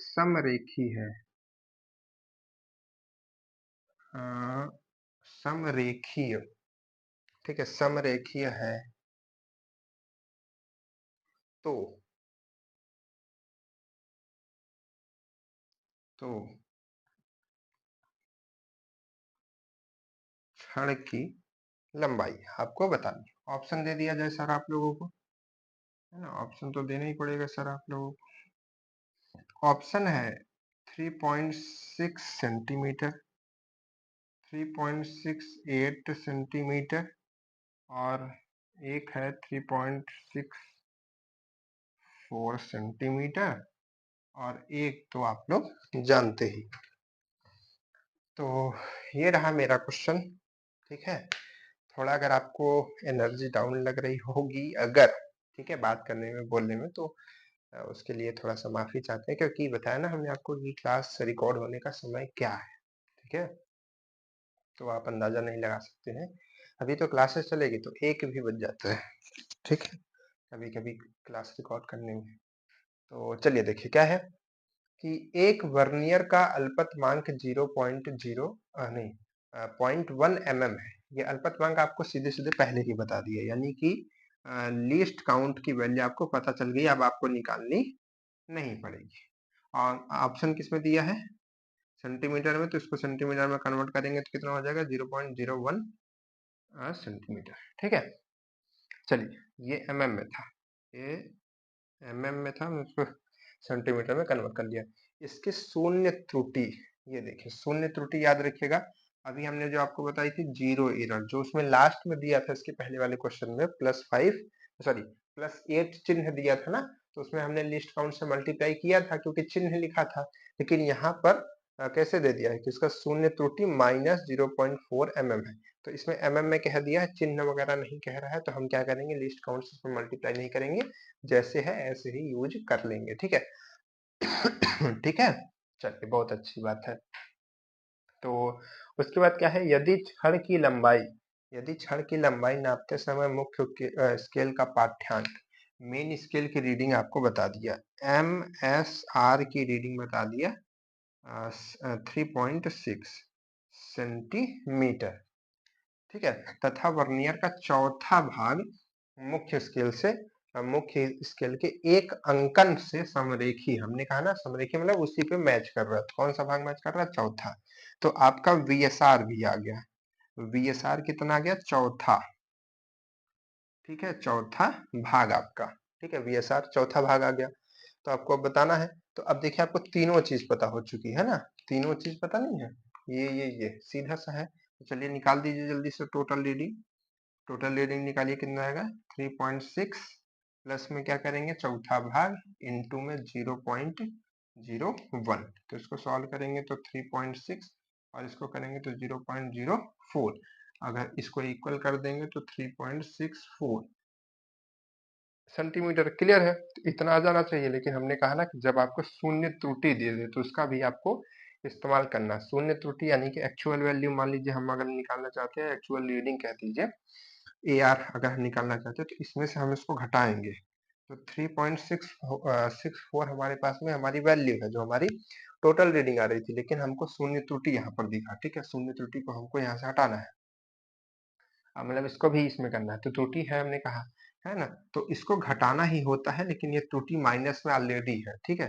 समरेखी है। अ, समरेखीय, ठीक है, समरेखीय है तो छड़ की लंबाई आपको बतानी है। ऑप्शन दे दिया जाए सर आप लोगों को, है ना? ऑप्शन तो देना ही पड़ेगा सर आप लोगों को। ऑप्शन है 3.6 सेंटीमीटर, 3.68 सेंटीमीटर और एक है 3.64 सेंटीमीटर और एक तो आप लोग जानते ही। तो ये रहा मेरा क्वेश्चन। ठीक है, थोड़ा अगर आपको एनर्जी डाउन लग रही होगी अगर, ठीक है, बात करने में बोलने में, तो उसके लिए थोड़ा सा माफी चाहते हैं, क्योंकि बताया ना हमने आपको कि क्लास रिकॉर्ड होने का समय क्या है। ठीक है, तो आप अंदाजा नहीं लगा सकते हैं। अभी तो क्लासेस चलेगी तो 1 भी बज जाता है। ठीक है, कभी कभी क्लास रिकॉर्ड करने में। तो चलिए देखिए क्या है कि एक वर्नियर का अल्पतमांक 0.0 नहीं 0.1 है। ये अल्पतमांक आपको सीधे सीधे पहले ही बता दिए, यानी कि लीस्ट काउंट की वैल्यू आपको पता चल गई, अब आपको निकालनी नहीं पड़ेगी। और ऑप्शन किसमें दिया है? सेंटीमीटर में, तो इसको सेंटीमीटर में कन्वर्ट करेंगे तो कितना हो जाएगा? 0.01 सेंटीमीटर। ठीक है, चलिए ये में था, ये में था, मैं उसको सेंटीमीटर में कन्वर्ट कर लिया। इसके शून्य त्रुटि, ये देखिए शून्य त्रुटि याद रखिएगा। अभी हमने जो आपको बताई थी जीरो एरर, जो उसमें लास्ट में दिया था इसके पहले वाले क्वेश्चन में +8 चिन्ह दिया था ना, तो उसमें हमने लिस्ट काउंट से मल्टीप्लाई किया था क्योंकि चिन्ह लिखा था। लेकिन यहाँ पर कैसे दे दिया है कि इसका शून्य त्रुटि -0.4 है। तो इसमें में कह दिया है, चिन्ह वगैरह नहीं कह रहा है, तो हम क्या करेंगे, लिस्ट काउंट से इसमें मल्टीप्लाई नहीं करेंगे, जैसे है ऐसे ही यूज कर लेंगे। ठीक है ठीक है, चलिए बहुत अच्छी बात है। तो उसके बाद क्या है, यदि छड़ की लंबाई यदि छड़ की लंबाई नापते समय मुख्य स्केल का पाठ्यांक मेन स्केल की रीडिंग आपको बता दिया, MSR की रीडिंग बता दिया 3.6 सेंटीमीटर, ठीक है, तथा वर्नियर का चौथा भाग मुख्य स्केल के एक अंकन से समरेखी, हमने कहा ना समरेखी मतलब उसी पे मैच कर रहा है, कौन सा भाग मैच कर रहा है, चौथा। तो आपका VSR भी आ गया, VSR कितना आ गया, चौथा, ठीक है, चौथा भाग आपका, ठीक है, VSR चौथा भाग आ गया। तो आपको अब बताना है, तो अब देखिए आपको तीनों चीज पता हो चुकी है ना, तीनों चीज पता नहीं है, ये सीधा सा है। तो चलिए निकाल दीजिए जल्दी से टोटल रीडिंग, टोटल रीडिंग निकालिए, कितना आएगा 3.6 प्लस में क्या करेंगे चौथा भाग इनटू में 0.01, तो इसको सॉल्व करेंगे तो 3.6 और इसको करेंगे तो 0.04, अगर इसको इक्वल कर देंगे तो 3.64 सेंटीमीटर। क्लियर है, तो इतना आ जाना चाहिए, लेकिन हमने कहा ना कि जब आपको शून्य त्रुटि दे दे तो उसका भी आपको इस्तेमाल करना। शून्य त्रुटि यानी कि एक्चुअल वैल्यू, मान लीजिए हम अगर निकालना चाहते हैं एक्चुअल रीडिंग कह दीजिए, AR अगर निकालना चाहते हैं तो इसमें से हम इसको घटाएंगे, तो 3.664 हमारे पास में हमारी वैल्यू है जो हमारी टोटल रीडिंग आ रही थी, लेकिन हमको शून्य त्रुटि यहाँ पर दिखा, ठीक है, शून्य त्रुटि को हमको यहाँ से हटाना है, मतलब इसको भी इसमें करना है, तो त्रुटि है हमने कहा, है ना, तो इसको घटाना ही होता है, लेकिन ये त्रुटि माइनस में ऑलरेडी है, ठीक है,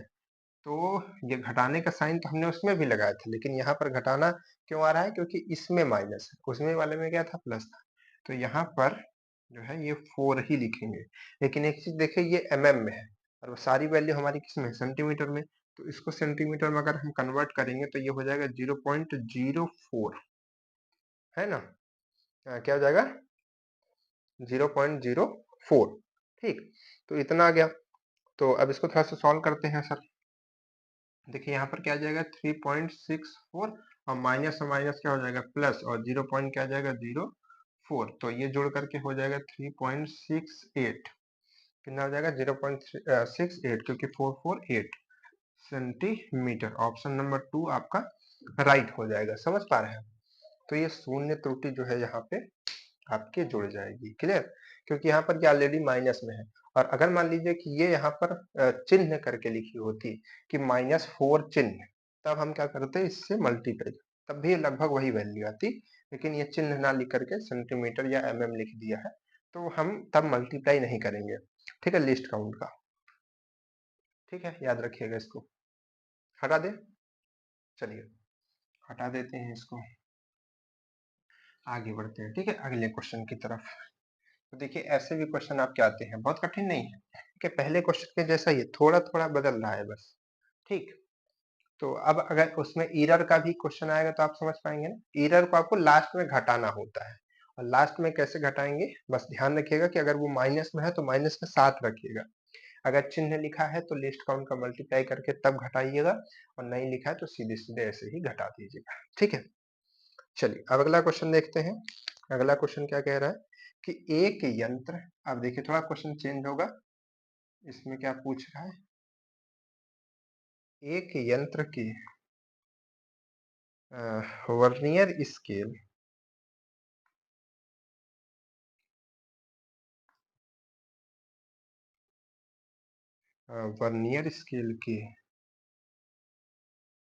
तो ये घटाने का साइन तो हमने उसमें भी लगाया था, लेकिन यहाँ पर घटाना क्यों आ रहा है, क्योंकि इसमें माइनस है, उसमें वाले में क्या था, प्लस था, तो यहाँ पर जो है ये 4 ही लिखेंगे। लेकिन एक चीज देखिए, ये mm में है और वो सारी वैल्यू हमारी किसमें है, सेंटीमीटर में, तो इसको सेंटीमीटर में अगर हम कन्वर्ट करेंगे तो ये हो जाएगा 0.04, है ना, क्या हो जाएगा 0.04, ठीक, तो इतना आ गया। तो अब इसको थोड़ा सा सॉल्व करते हैं सर, देखिए यहाँ पर क्या आ जाएगा 3.64 और माइनस और माइनस क्या हो जाएगा प्लस, और 0 पॉइंट क्या आ जाएगा 0.4, तो ये जोड़ करके हो जाएगा 3.68, कितना हो जाएगा 0.68, क्योंकि 448 सेंटीमीटर, ऑप्शन नंबर 2 आपका राइट हो जाएगा। समझ पा रहे हैं, तो ये शून्य त्रुटि जो है यहाँ पे आपके जुड़ जाएगी। क्लियर, क्योंकि यहाँ पर ये ऑलरेडी माइनस में है, और अगर मान लीजिए कि ये यहाँ पर चिन्ह करके लिखी होती कि -4 चिन्ह, तब हम क्या करते इससे मल्टीप्लाई, तब भी लगभग वही वैल्यू आती, लेकिन ये चिन्ह ना लिख करके सेंटीमीटर या mm लिख दिया है, तो हम तब मल्टीप्लाई नहीं करेंगे, ठीक है, लिस्ट काउंट का, ठीक है, याद रखिएगा इसको। हटा दे, चलिए हटा देते हैं इसको, आगे बढ़ते हैं, ठीक है, अगले क्वेश्चन की तरफ। तो देखिए ऐसे भी क्वेश्चन आपके आते हैं, बहुत कठिन नहीं है, कि पहले क्वेश्चन के जैसा ही थोड़ा थोड़ा बदल रहा है बस, ठीक। तो अब अगर उसमें एरर का भी क्वेश्चन आएगा तो आप समझ पाएंगे ना, एरर को आपको लास्ट में घटाना होता है, और लास्ट में कैसे घटाएंगे, बस ध्यान रखिएगा कि अगर वो माइनस में है तो माइनस के साथ रखिएगा, अगर चिन्ह लिखा है तो लिस्ट काउंट का मल्टीप्लाई करके तब घटाइएगा, और नहीं लिखा है तो सीधे सीधे ऐसे ही घटा दीजिएगा, ठीक है। चलिए अब अगला क्वेश्चन देखते हैं, अगला क्वेश्चन क्या कह रहा है कि एक यंत्र, अब देखिए थोड़ा क्वेश्चन चेंज होगा, इसमें क्या पूछ रहा है, एक यंत्र की वर्नियर स्केल वर्नियर स्केल के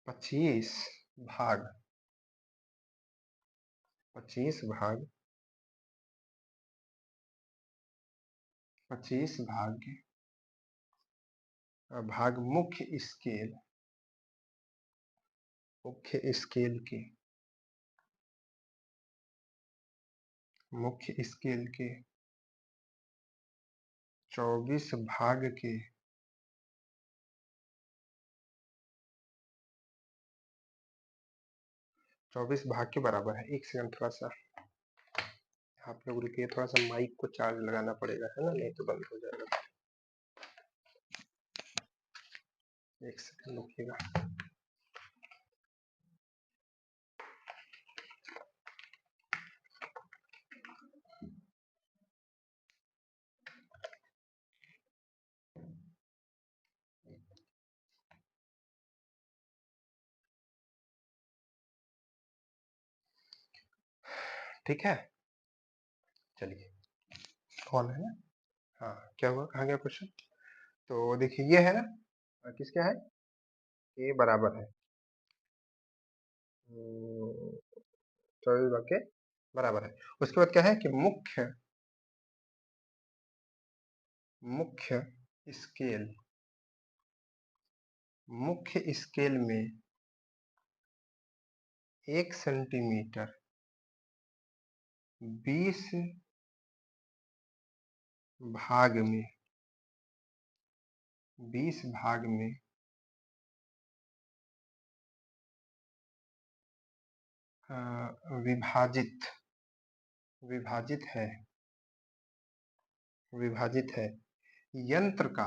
25 भाग 25 भाग 25 भाग मुख्य स्केल के मुख्य स्केल के 24 भाग के 24 भाग के बराबर है। एक सेकंड, थोड़ा सा आप लोग रुकिए, थोड़ा सा माइक को चार्ज लगाना पड़ेगा, है ना, नहीं तो बंद हो जाएगा, एक सेकंड रुकिएगा। ठीक है, चलिए, कौन है ना? हाँ, क्या हुआ? कहाँ गया क्वेश्चन? तो देखिए ये है ना, किसका है? ये बराबर है 24 भाग के बराबर है। उसके बाद क्या है कि मुख्य स्केल मुख्य स्केल में 1 सेंटीमीटर 20 भाग में 20 भाग में विभाजित विभाजित है विभाजित है यंत्र का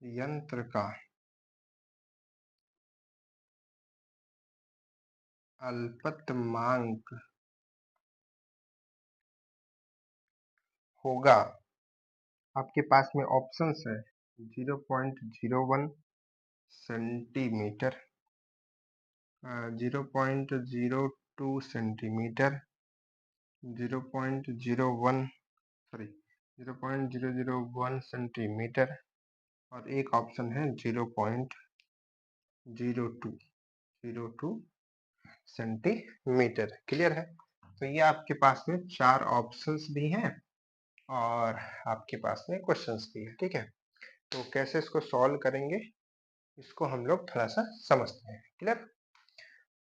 यंत्र का अल्पतमांक होगा। आपके पास में ऑप्शंस है 0.01 सेंटीमीटर, 0.02 सेंटीमीटर, 0.01 सॉरी 0.001 सेंटीमीटर और एक ऑप्शन है 0.02 सेंटीमीटर। क्लियर है? तो ये आपके पास में 4 ऑप्शंस भी हैं और आपके पास में क्वेश्चंस भी है। ठीक है, तो कैसे इसको सॉल्व करेंगे इसको हम लोग थोड़ा सा समझते हैं। क्लियर?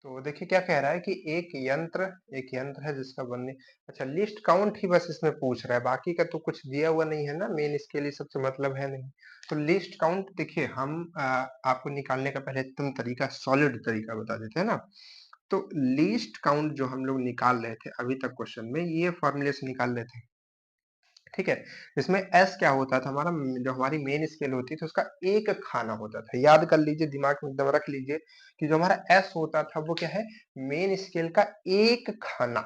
तो देखिए क्या कह रहा है कि एक यंत्र है जिसका बनने, अच्छा लिस्ट काउंट ही बस इसमें पूछ रहा है, बाकी का तो कुछ दिया हुआ नहीं है ना, मेन इसके लिए सबसे मतलब है नहीं। तो लिस्ट काउंट देखिए हम आपको निकालने का पहले एकदम तरीका, सॉलिड तरीका बता देते हैं ना। तो लीस्ट काउंट जो हम लोग निकाल रहे थे अभी तक क्वेश्चन में, ये फॉर्मूले से निकाल रहे थे। ठीक है, इसमें एस क्या होता था हमारा, जो हमारी मेन स्केल होती थी उसका एक खाना होता था। याद कर लीजिए, दिमाग में एकदम रख लीजिए कि जो हमारा एस होता था वो क्या है, मेन स्केल का एक खाना।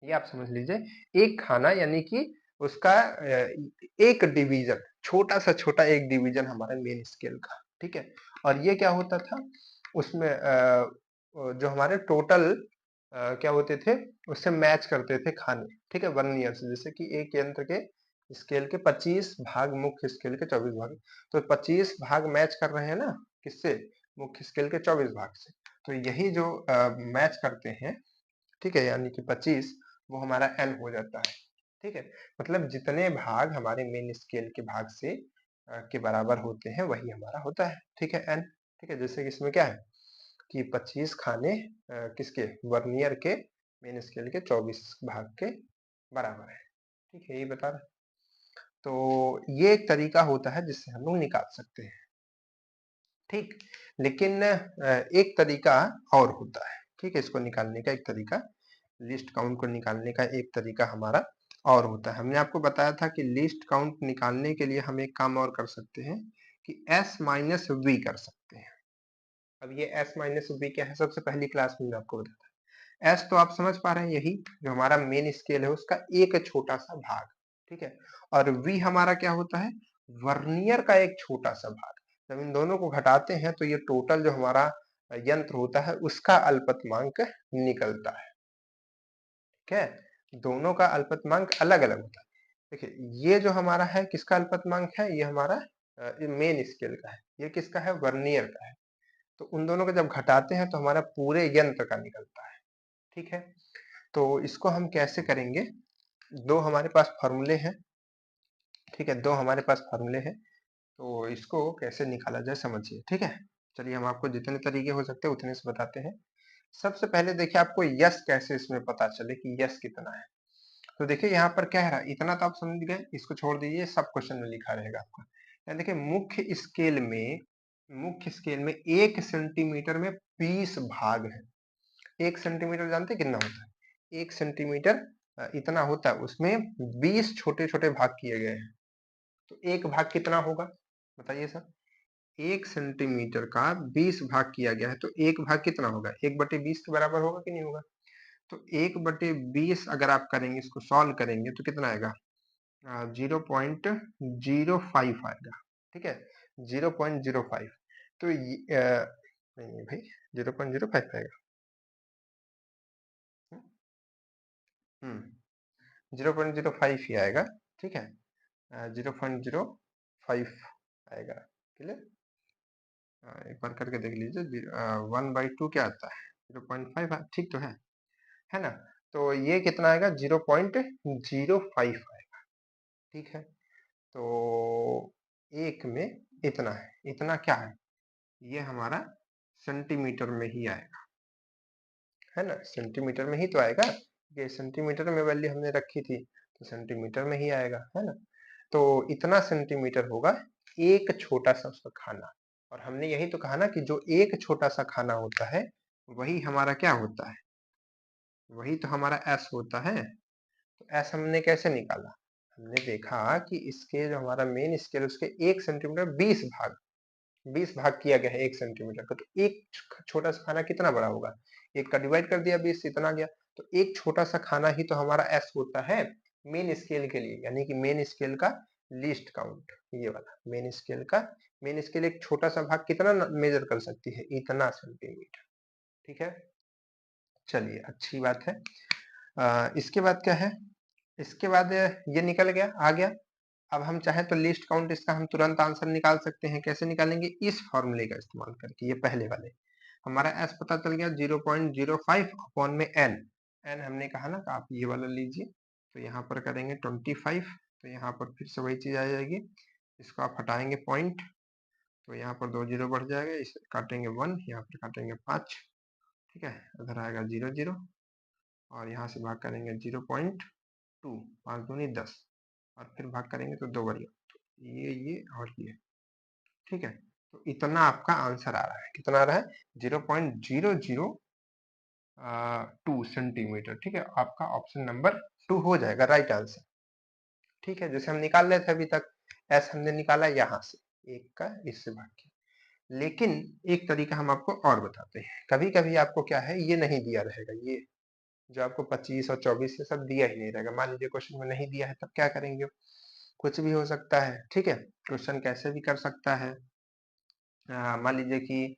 ये आप समझ लीजिए, एक खाना यानी कि उसका एक डिवीजन, छोटा सा छोटा एक डिवीजन हमारा मेन स्केल का। ठीक है, और ये क्या होता था उसमें जो हमारे टोटल क्या होते थे उससे मैच करते थे खाने। ठीक है, वर्नियर से, जैसे कि एक यंत्र के स्केल के 25 भाग मुख्य स्केल के 24 भाग, तो 25 भाग मैच कर रहे हैं ना, किससे? मुख्य स्केल के 24 भाग से। तो यही जो मैच करते हैं, ठीक है, यानी कि 25 वो हमारा एन हो जाता है। ठीक है, मतलब जितने भाग हमारे मेन स्केल के भाग से के बराबर होते हैं वही हमारा होता है। ठीक है, एन। ठीक है, जैसे कि इसमें क्या है कि 25 खाने किसके, वर्नियर के मेन स्केल के 24 भाग के बराबर है। ठीक है, यही बता रहा है। तो ये एक तरीका होता है जिससे हम लोग निकाल सकते हैं। ठीक, लेकिन एक तरीका और होता है। ठीक है, इसको निकालने का एक तरीका, लिस्ट काउंट को निकालने का एक तरीका हमारा और होता है। हमने आपको बताया था कि लिस्ट काउंट निकालने के लिए हम एक काम और कर सकते हैं कि s माइनस वी कर सकते हैं। अब ये s माइनस वी क्या है, सबसे पहली क्लास में आपको बताया था। s तो आप समझ पा रहे हैं, यही जो हमारा मेन स्केल है उसका एक छोटा सा भाग। ठीक है, और v हमारा क्या होता है, वर्नियर का एक छोटा सा भाग। जब इन दोनों को घटाते हैं तो ये टोटल जो हमारा यंत्र होता है उसका अल्पतमांक निकलता है। ठीक है, दोनों का अल्पतमांक अलग अलग होता है। देखिए ये जो हमारा है किसका अल्पतमांक है, ये हमारा मेन स्केल का है, ये किसका है, वर्नियर का है। तो उन दोनों को जब घटाते हैं तो हमारा पूरे यंत्र का निकलता है। ठीक है, तो इसको हम कैसे करेंगे, दो हमारे पास फॉर्मूले हैं। ठीक है, दो हमारे पास फॉर्मूले हैं, तो इसको कैसे निकाला जाए समझिए। ठीक है, चलिए हम आपको जितने तरीके हो सकते हैं उतने से बताते हैं। सबसे पहले देखिए आपको यस कैसे इसमें पता चले कि यस कितना है। तो देखिए यहाँ पर क्या है, इतना तो आप समझ गए, इसको छोड़ दीजिए, सब क्वेश्चन में लिखा रहेगा आपका। यहाँ देखिए मुख्य स्केल में 1 सेंटीमीटर में 20 भाग है। 1 सेंटीमीटर जानते हैं कितना होता है, 1 सेंटीमीटर इतना होता है, उसमें 20 छोटे छोटे भाग किए गए हैं। तो एक भाग कितना होगा बताइए सर, 1 सेंटीमीटर का 20 भाग किया गया है, तो एक भाग कितना होगा, 1/20 के बराबर होगा कि नहीं होगा। तो 1/20 अगर आप करेंगे, इसको सॉल्व करेंगे तो कितना आएगा, 0.05 आएगा। ठीक है, 0.05। तो नहीं भाई 0.05 आएगा। 0.05 ही आएगा, ठीक है। 0.05 आएगा, क्लियर। एक बार करके देख लीजिए, 1/2 क्या आता है, 0.5, ठीक तो है ना। तो ये कितना आएगा, 0.05 आएगा, ठीक है। तो एक में इतना है, इतना क्या है, ये हमारा सेंटीमीटर में ही आएगा, है ना, सेंटीमीटर में ही तो आएगा। ये सेंटीमीटर में वैल्यू हमने रखी थी, तो सेंटीमीटर में ही आएगा, है ना। तो इतना सेंटीमीटर होगा एक छोटा सा उसका खाना। और हमने यही तो कहा ना कि जो एक छोटा सा खाना होता है वही हमारा क्या होता है, वही तो हमारा एस होता है। तो एस हमने कैसे निकाला, हमने देखा कि इसके जो हमारा मेन स्केल उसके 1 सेंटीमीटर 20 भाग किया गया है 1 सेंटीमीटर का। तो एक छोटा सा खाना कितना बड़ा होगा, एक का डिवाइड कर दिया 20 से इतना गया। तो एक छोटा सा खाना ही तो हमारा एस होता है मेन स्केल के लिए, यानी कि मेन स्केल का लीस्ट काउंट, ये वाला मेन स्केल एक छोटा सा भाग कितना मेजर कर सकती है, इतना सेंटीमीटर, ठीक है। चलिए अच्छी बात है। इसके बाद क्या है, इसके बाद ये निकल गया, आ गया। अब हम चाहे तो लिस्ट काउंट इसका हम तुरंत आंसर निकाल सकते हैं। कैसे निकालेंगे, इस फॉर्मूले का इस्तेमाल करके। ये पहले वाले हमारा एस पता चल गया 0.05 अपॉन में एन। एन हमने कहा ना, आप ये वाला लीजिए, तो यहाँ पर करेंगे 25, तो यहाँ पर फिर से वही चीज आ जाएगी। इसको आप हटाएंगे पॉइंट, तो यहाँ पर 2 जीरो बढ़ जाएगा, इसे काटेंगे 1, यहाँ पर काटेंगे 5, ठीक है। उधर आएगा 0 0, और यहाँ से भाग करेंगे 0.2, 5 दूनी 10, और फिर भाग करेंगे तो 2 बार ये और ये, ठीक है। तो इतना आपका आंसर आ रहा है, कितना आ रहा है, 0.002 सेंटीमीटर, ठीक है। आपका ऑप्शन नंबर 2 हो जाएगा राइट आंसर, ठीक है। जैसे हम निकाल रहे थे अभी तक, एस हमने निकाला यहाँ से, एक का इससे भाग किया। लेकिन एक तरीका हम आपको और बताते हैं। कभी कभी आपको क्या है, ये नहीं दिया रहेगा, ये जो आपको 25 और 24 ये सब दिया ही नहीं रहेगा। मान लीजिए क्वेश्चन में नहीं दिया है, तब क्या करेंगे, कुछ भी हो सकता है, ठीक है। क्वेश्चन कैसे भी कर सकता है, मान लीजिए कि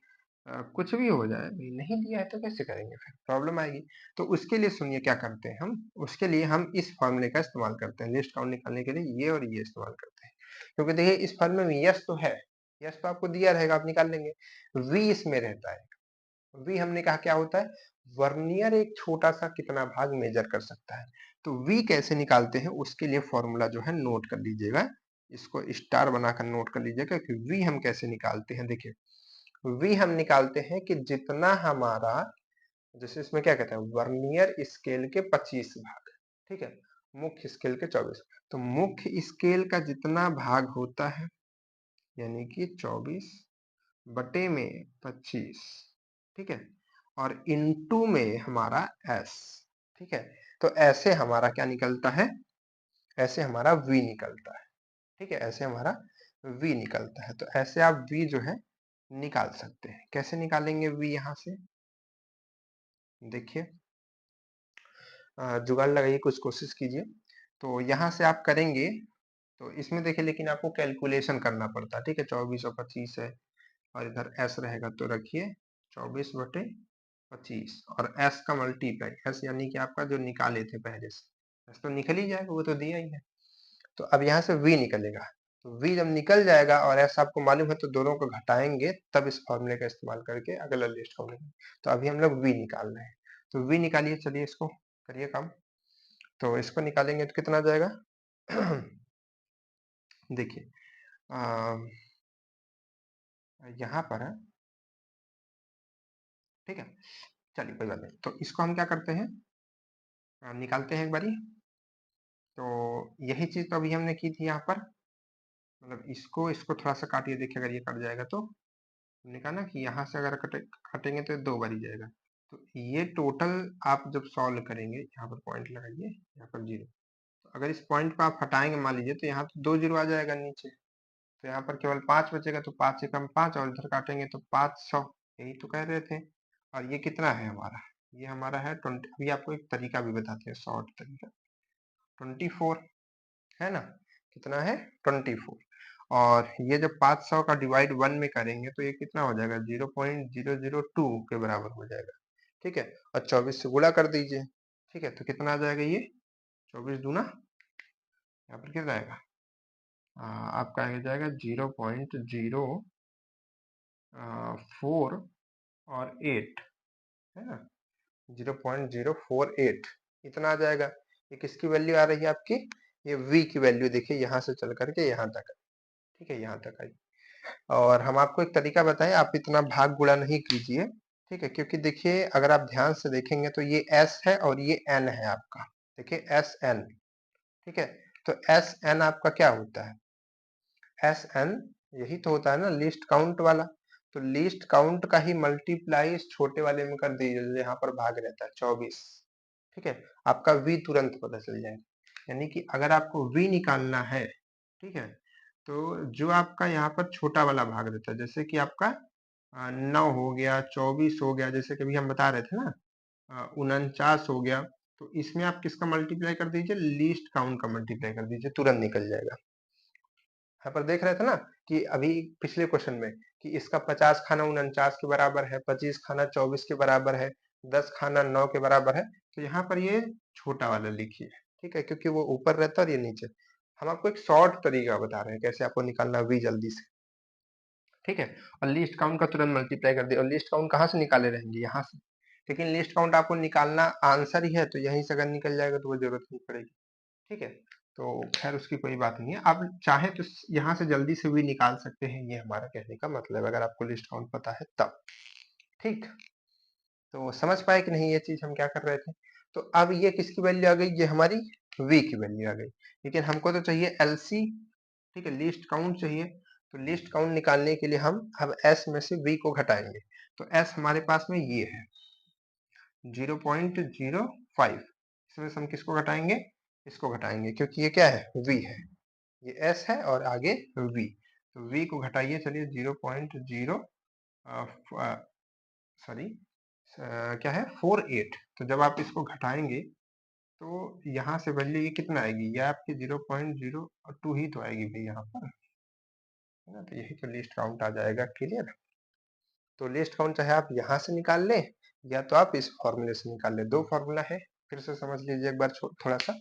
कुछ भी हो जाए भाई, नहीं दिया है तो कैसे करेंगे, फिर प्रॉब्लम आएगी। तो उसके लिए सुनिए क्या करते हैं हम, उसके लिए हम इस फॉर्मूले का इस्तेमाल करते हैं लिस्ट काउंट निकालने के लिए, ये और ये इस्तेमाल करते हैं। क्योंकि देखिए इस फॉर्मूले में यस तो है, यस तो आपको दिया रहेगा, आप निकाल लेंगे। वी इसमें रहता है, वी हमने कहा क्या होता है, वर्नियर एक छोटा सा कितना भाग मेजर कर सकता है। तो वी कैसे निकालते हैं, उसके लिए फॉर्मूला जो है नोट कर लीजिएगा, इसको स्टार बनाकर नोट कर लीजिएगा कि वी हम कैसे निकालते हैं। देखिए वी हम निकालते हैं कि जितना हमारा, जैसे इसमें क्या कहते हैं, वर्नियर स्केल के 25 भाग, ठीक है, मुख्य स्केल के 24। तो मुख्य स्केल का जितना भाग होता है, यानी कि 24 बटे में 25, ठीक है, और इनटू में हमारा एस, ठीक है। तो ऐसे हमारा क्या निकलता है, ऐसे हमारा वी निकलता है, ठीक है, ऐसे हमारा वी निकलता है। तो ऐसे आप वी जो है निकाल सकते हैं। कैसे निकालेंगे वी, यहाँ से देखिए, जुगाड़ लगाइए, कुछ कोशिश कीजिए। तो यहाँ से आप करेंगे, तो इसमें देखिए लेकिन आपको कैलकुलेशन करना पड़ता है, ठीक है। 24 और 25 है, और इधर एस रहेगा, तो रखिए 24 बटे 25, और एस का मल्टीप्लाई, एस यानी कि आपका जो निकाले थे पहले से, एस तो निकल ही जाएगा, वो तो दिया ही है। तो अब यहाँ से वी निकलेगा, तो वी जब निकल जाएगा और एस आपको मालूम है, तो दोनों को घटाएंगे, तब इस फॉर्मूले का इस्तेमाल करके अगला लिस्ट को निकालेंगे। तो अभी हम लोग वी निकाल रहे हैं, तो वी निकालिए, चलिए इसको करिए काम। तो इसको निकालेंगे तो कितना जाएगा देखिए यहाँ पर है, ठीक है। चलिए कोई बात नहीं, तो इसको हम क्या करते हैं, निकालते हैं एक बारी। तो यही चीज तो अभी हमने की थी यहाँ पर, मतलब इसको इसको थोड़ा सा काटिए, देखिए अगर ये कट जाएगा तो, हमने कहा ना कि यहाँ से अगर काटेंगे तो 2 बार ही जाएगा। तो ये टोटल आप जब सॉल्व करेंगे, यहाँ पर पॉइंट लगाइए, यहाँ पर 0। तो अगर इस पॉइंट को आप हटाएंगे मान लीजिए, तो यहाँ तो 2 जीरो आ जाएगा नीचे, तो यहाँ पर केवल 5 बचेगा, तो 5 से कम 5, और इधर काटेंगे तो 500, यही तो कह रहे थे। और ये कितना है हमारा, ये हमारा है 20। अभी आपको एक तरीका भी बताते हैं, शॉर्ट तरीका, 24 है ना, कितना है 24। और ये जब 500 का डिवाइड 1 में करेंगे, तो ये कितना हो जाएगा, 0.002 के बराबर हो जाएगा, ठीक है। और 24 से गुणा कर दीजिए, ठीक है, तो कितना आ जाएगा ये 24 दूना यहाँ पर कितना आएगा, आपका आ जाएगा 0.04 और 8 है ना, 0.048 इतना आ जाएगा। ये किसकी वैल्यू आ रही है आपकी, ये v की वैल्यू देखिए यहाँ से चल करके यहाँ तक, ठीक है, यहाँ तक आई। और हम आपको एक तरीका बताएं, आप इतना भाग गुणा नहीं कीजिए, ठीक है, क्योंकि देखिए अगर आप ध्यान से देखेंगे तो ये s है और ये n है आपका, देखिए sn, ठीक है, तो sn आपका क्या होता है, sn यही तो होता है ना लीस्ट काउंट वाला, तो लीस्ट काउंट का ही मल्टीप्लाई इस छोटे वाले में कर दीजिए, जो यहाँ पर भाग रहता है 24, ठीक है, आपका v तुरंत पता चल जाएगा। यानी कि अगर आपको v निकालना है, ठीक है, तो जो आपका यहाँ पर छोटा वाला भाग रहता है, जैसे कि आपका 9 हो गया, 24 हो गया, जैसे कि अभी हम बता रहे थे ना, 49 हो गया, तो इसमें आप किसका मल्टीप्लाई कर दीजिए, लीस्ट काउंट का मल्टीप्लाई कर दीजिए, तुरंत निकल जाएगा। यहाँ पर देख रहे थे ना कि अभी पिछले क्वेश्चन में कि इसका 50 खाना 49 के बराबर है, 25 खाना 24 के बराबर है, 10 खाना 9 के बराबर है, तो यहाँ पर ये छोटा वाला लिखिए, ठीक है, क्योंकि वो ऊपर रहता है और ये नीचे। हम आपको एक शॉर्ट तरीका बता रहे हैं कैसे आपको निकालना वी जल्दी से, ठीक है, और लिस्ट काउंट का तुरंत मल्टीप्लाई कर दिया, और लिस्ट काउंट कहाँ से निकाले रहेंगे, यहाँ से, लेकिन लिस्ट काउंट आपको निकालना आंसर ही है, तो यहीं से अगर निकल जाएगा तो वो जरूरत नहीं पड़ेगी, ठीक है, तो खैर उसकी कोई बात नहीं है, आप चाहे तो यहाँ से जल्दी से भी निकाल सकते हैं, ये हमारा कहने का मतलब, अगर आपको लिस्ट काउंट पता है तब, ठीक, तो समझ पाए कि नहीं ये चीज हम क्या कर रहे थे। तो अब ये किसकी वैल्यू आ गई, ये हमारी v की वैल्यू आ गई, लेकिन हमको तो चाहिए lc, ठीक है, लिस्ट काउंट चाहिए, तो लिस्ट काउंट निकालने के लिए हम अब s में से v को घटाएंगे, तो s हमारे पास में ये है 0.05, इसमें से हम किसको घटाएंगे, इसको घटाएंगे, क्योंकि ये क्या है v है, ये s है और आगे v, तो v को घटाइए, चलिए 0.0 सॉरी क्या है 48, तो जब आप इसको घटाएंगे तो यहाँ से वैल्यू ये कितना आएगी, ये आपकी 0.02 ही तो आएगी भाई यहाँ पर, है ना, तो यही तो लिस्ट काउंट आ जाएगा, क्लियर। तो लिस्ट काउंट चाहे आप यहाँ से निकाल लें या तो आप इस फॉर्मूले से निकाल लें, दो फॉर्मूला है, फिर से समझ लीजिए एक बार थोड़ा सा।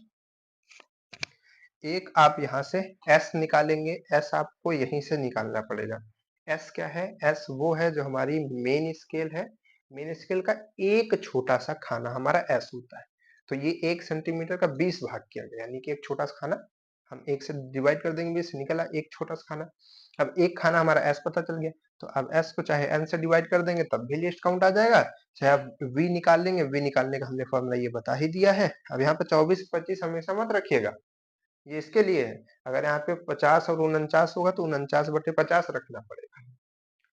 एक आप यहाँ से s निकालेंगे, s आपको यहीं से निकालना पड़ेगा। s क्या है, s वो है जो हमारी मेन स्केल है, मेन स्केल का एक छोटा सा खाना हमारा s होता है, तो ये 1 सेंटीमीटर का 20 भाग किया गया, यानी कि एक छोटा सा खाना हम 1 से डिवाइड कर देंगे, 20 निकला एक छोटा सा खाना। अब एक खाना हमारा s पता चल गया, तो अब s को चाहे n से डिवाइड कर देंगे तब भी लिस्ट काउंट आ जाएगा, चाहे आप v निकाल लेंगे, v निकालने का हमने फॉर्मूला ये बता ही दिया है। अब यहाँ पे 24-25 हमेशा मत रखिएगा, ये इसके लिए है, अगर यहाँ पे 50 और 49 होगा तो 49/50 रखना पड़ेगा,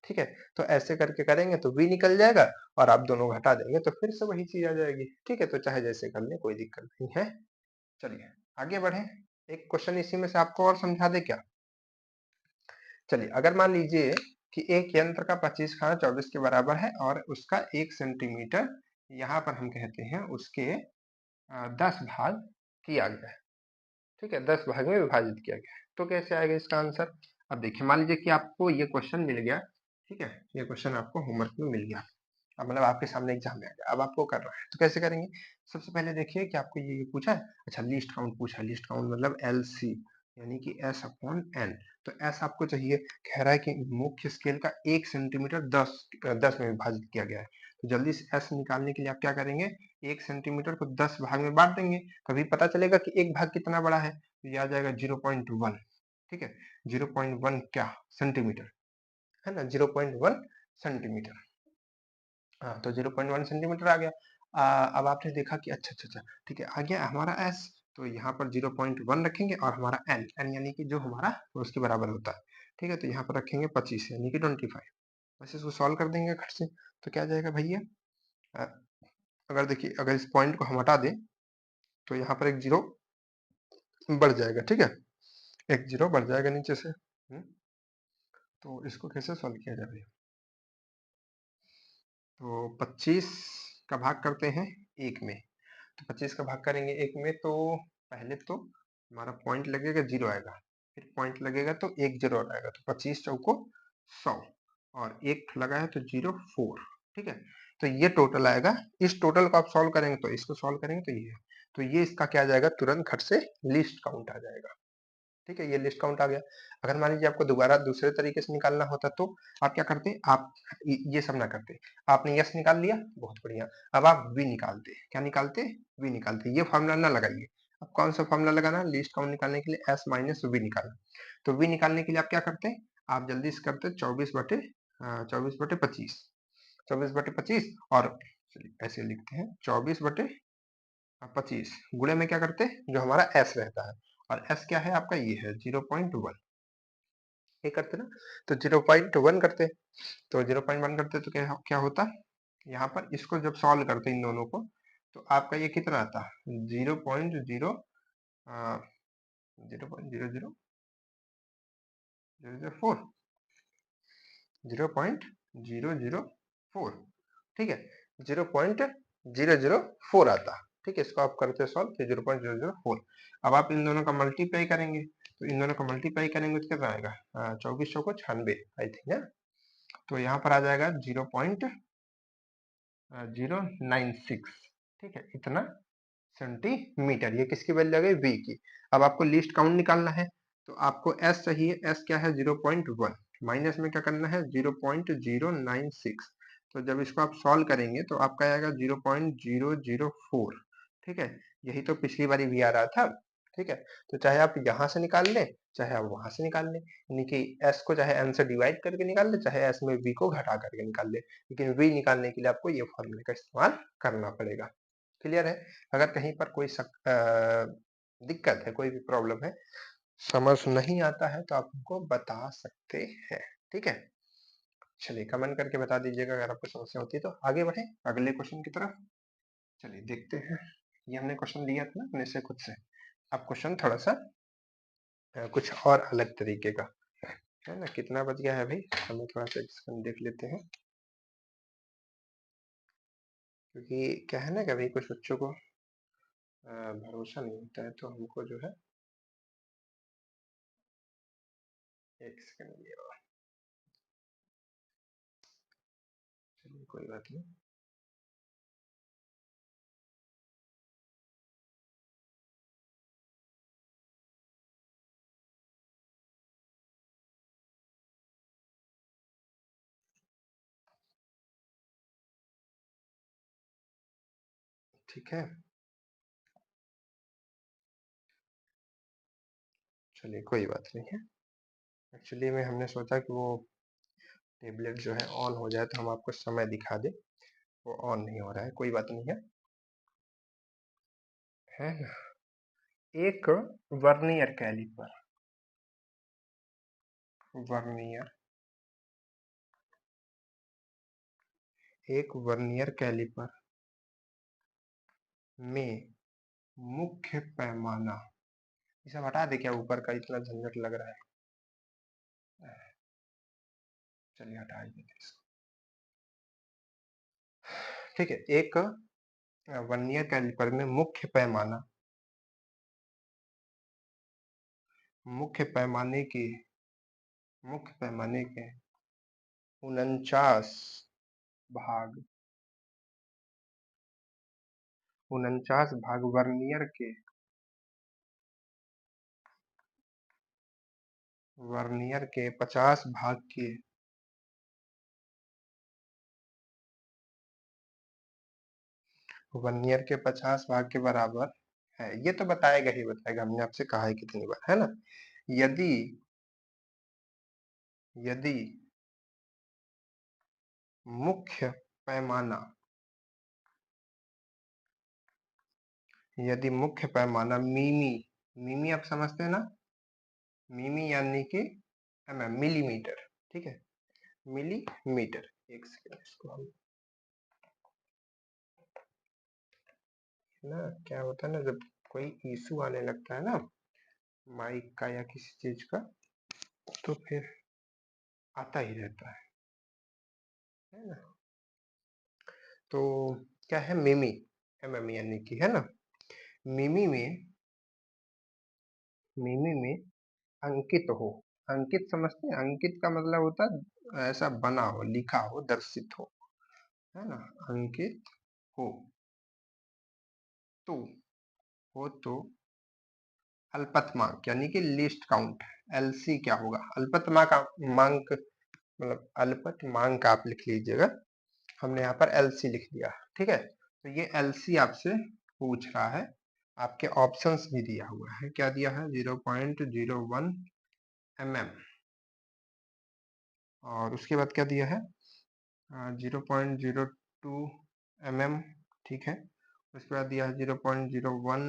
ठीक है, तो ऐसे करके करेंगे तो v निकल जाएगा और आप दोनों घटा देंगे तो फिर से वही चीज आ जाएगी, ठीक है, तो चाहे जैसे कर ले कोई दिक्कत नहीं है। चलिए आगे बढ़े, एक क्वेश्चन इसी में से आपको और समझा दे क्या। चलिए अगर मान लीजिए कि एक यंत्र का 25 खाना 24 के बराबर है और उसका 1 सेंटीमीटर यहाँ पर हम कहते हैं उसके 10 भाग किया गया है, ठीक है, 10 भाग में विभाजित किया गया है, तो कैसे आएगा इसका आंसर। अब देखिए मान लीजिए कि आपको ये क्वेश्चन मिल गया, ठीक है, ये क्वेश्चन आपको होमवर्क में मिल गया, अब मतलब आपके सामने एग्जाम में आ गया, अब आपको करना है तो कैसे करेंगे। सबसे पहले देखिए कि आपको ये पूछा है, अच्छा लिस्ट काउंट पूछा है, लिस्ट काउंट मतलब LC यानी कि S/N, तो S आपको चाहिए, कह रहा है कि मुख्य स्केल का 1 सेंटीमीटर 10 में विभाजित किया गया है, तो जल्दी से S निकालने के लिए आप क्या करेंगे, 1 सेंटीमीटर को 10 भाग में बांट देंगे, तभी पता चलेगा कि एक भाग कितना बड़ा है, तो ये आ जाएगा 0.1, ठीक है, 0.1 क्या सेंटीमीटर, है ना, 0.1 सेंटीमीटर, हाँ, तो 0.1 सेंटीमीटर आ गया। अब आपने देखा कि अच्छा अच्छा अच्छा ठीक है, आ गया हमारा s, तो यहाँ पर 0.1 रखेंगे और हमारा n यानी कि जो हमारा उसके बराबर होता है, ठीक है, तो यहाँ पर रखेंगे 25 यानी कि 25, बस इसको सॉल्व कर देंगे खट से, तो क्या जाएगा भैया, अ, अगर देखिए अगर इस पॉइंट को हम हटा दें तो यहाँ पर एक जीरो बढ़ जाएगा, ठीक है, एक जीरो बढ़ जाएगा नीचे से, तो इसको कैसे सॉल्व किया जाए भैया, तो 25 का भाग करते हैं एक में, तो 25 का भाग करेंगे एक में, तो पहले तो हमारा पॉइंट लगेगा 0 आएगा, फिर पॉइंट लगेगा तो एक 0 और आएगा, तो 25 चौको 100 और एक लगा है तो 0 4, ठीक है, तो ये टोटल आएगा, इस टोटल को आप सॉल्व करेंगे तो इसको सॉल्व करेंगे तो ये है, तो ये इसका क्या आ जाएगा, तुरंत खट से लीस्ट काउंट आ जाएगा। ठीक है, ये लिस्ट काउंट आ गया। अगर मान लीजिए आपको दोबारा दूसरे तरीके से निकालना होता तो आप क्या करते, आप ये सब ना करते, आपने यस निकाल लिया, बहुत बढ़िया, अब आप वी निकालते, क्या निकालते, वी निकालते, ये फॉर्मूला ना लगाइए। अब कौन सा फॉर्मूला लगाना, लिस्ट काउंट निकालने के लिए एस माइनस वी निकालना। तो वी निकालने के लिए आप क्या करते हैं, आप जल्दी से करते 24/25, 24/25, और ऐसे लिखते हैं 24/25 गुणे में क्या करते हैं, जो हमारा एस रहता है, और एस क्या है आपका, ये है 0.1, ये करते ना, तो 0.1 करते, तो 0.1 करते तो क्या क्या होता, यहाँ पर इसको जब सॉल्व करते इन दोनों को, तो आपका ये कितना आता, 0.0 0.00004, 0.004, ठीक है, 0.004 आता, ठीक है, इसको आप करते सॉल्व तो 0.004। अब आप इन दोनों का मल्टीप्लाई करेंगे, तो इन दोनों का मल्टीप्लाई करेंगे तो कितना आएगा, 2400 को 96 आई थिंक है, तो यहाँ पर आ जाएगा 0.096, ठीक है, इतना सेंटीमीटर, ये किसकी वैल्यू आ गई, वी की। अब आपको लिस्ट काउंट निकालना है, तो आपको एस चाहिए, एस क्या है 0.1, माइनस में क्या करना है 0.096, तो जब इसको आप सॉल्व करेंगे तो आपका आएगा 0.004, ठीक है, यही तो पिछली बारी भी आ रहा था, ठीक है, तो चाहे आप यहाँ से निकाल लें, चाहे आप वहां से निकाल लें, यानी कि एस को चाहे एन से डिवाइड करके निकाल ले, चाहे एस में वी को घटा करके निकाल ले, लेकिन वी निकालने के लिए आपको ये फॉर्मूले का इस्तेमाल करना पड़ेगा। क्लियर है, अगर कहीं पर कोई दिक्कत है, कोई भी प्रॉब्लम है, समझ नहीं आता है, तो आप हमको बता सकते हैं, ठीक है, चलिए कमेंट करके बता दीजिएगा अगर आपको समस्या होती है। तो आगे बढ़े अगले क्वेश्चन की तरफ, चलिए देखते हैं, ये हमने क्वेश्चन लिया था ना अपने से खुद से, अब क्वेश्चन थोड़ा सा कुछ और अलग तरीके का है ना, कितना बच गया है भाई, हमें थोड़ा सा इसको देख लेते हैं, क्योंकि क्या है ना, कभी कुछ बच्चों को भरोसा नहीं होता है, तो हमको जो है, एक सेकंड लिए, चलिए कोई बात नहीं, ठीक है, चलिए कोई बात नहीं है, एक्चुअली में हमने सोचा कि वो टेबलेट जो है ऑन हो जाए तो हम आपको समय दिखा दें, वो ऑन नहीं हो रहा है, कोई बात नहीं है ना, एक वर्नियर कैलिपर, वर्नियर, एक वर्नियर कैलिपर में मुख्य पैमाना, इसे हटा दे क्या, ऊपर का इतना झंझट लग रहा है, चलिए हटा ही देते इसको, ठीक है, एक वर्नियर कैलिपर में मुख्य पैमाने की मुख्य पैमाने के 49 भाग 49 भाग वर्नियर के 50 भाग के वर्नियर के 50 भाग के बराबर है, ये तो बताएगा ही बताएगा, हमने आपसे कहा है कितनी बार, है ना, यदि यदि मुख्य पैमाना यदि मुख्य पैमाना मिमी, मिमी आप समझते हैं ना, मिमी यानी कि मिलीमीटर, ठीक है, मिलीमीटर, एक सेकंड इसको हम, ना क्या होता है ना, जब कोई इशू आने लगता है ना माइक का या किसी चीज का, तो फिर आता ही रहता है ना, तो क्या है मिमी, एमएम यानी कि, है ना, मिमी में मिमी में अंकित हो, अंकित समझते हैं, अंकित का मतलब होता है ऐसा बना हो, लिखा हो, दर्शित हो, है ना, अंकित हो तो अल्पतमांक यानी कि लीस्ट काउंट, एलसी क्या होगा, अल्पतमांक मांक मतलब अल्पतमांक आप लिख लीजिएगा, हमने यहाँ पर एलसी लिख दिया, ठीक है। तो ये एलसी आपसे पूछ रहा है, आपके ऑप्शंस भी दिया हुआ है, क्या दिया है 0.01 mm, और उसके बाद क्या दिया है 0.02 mm, ठीक है। उसके बाद दिया है 0.01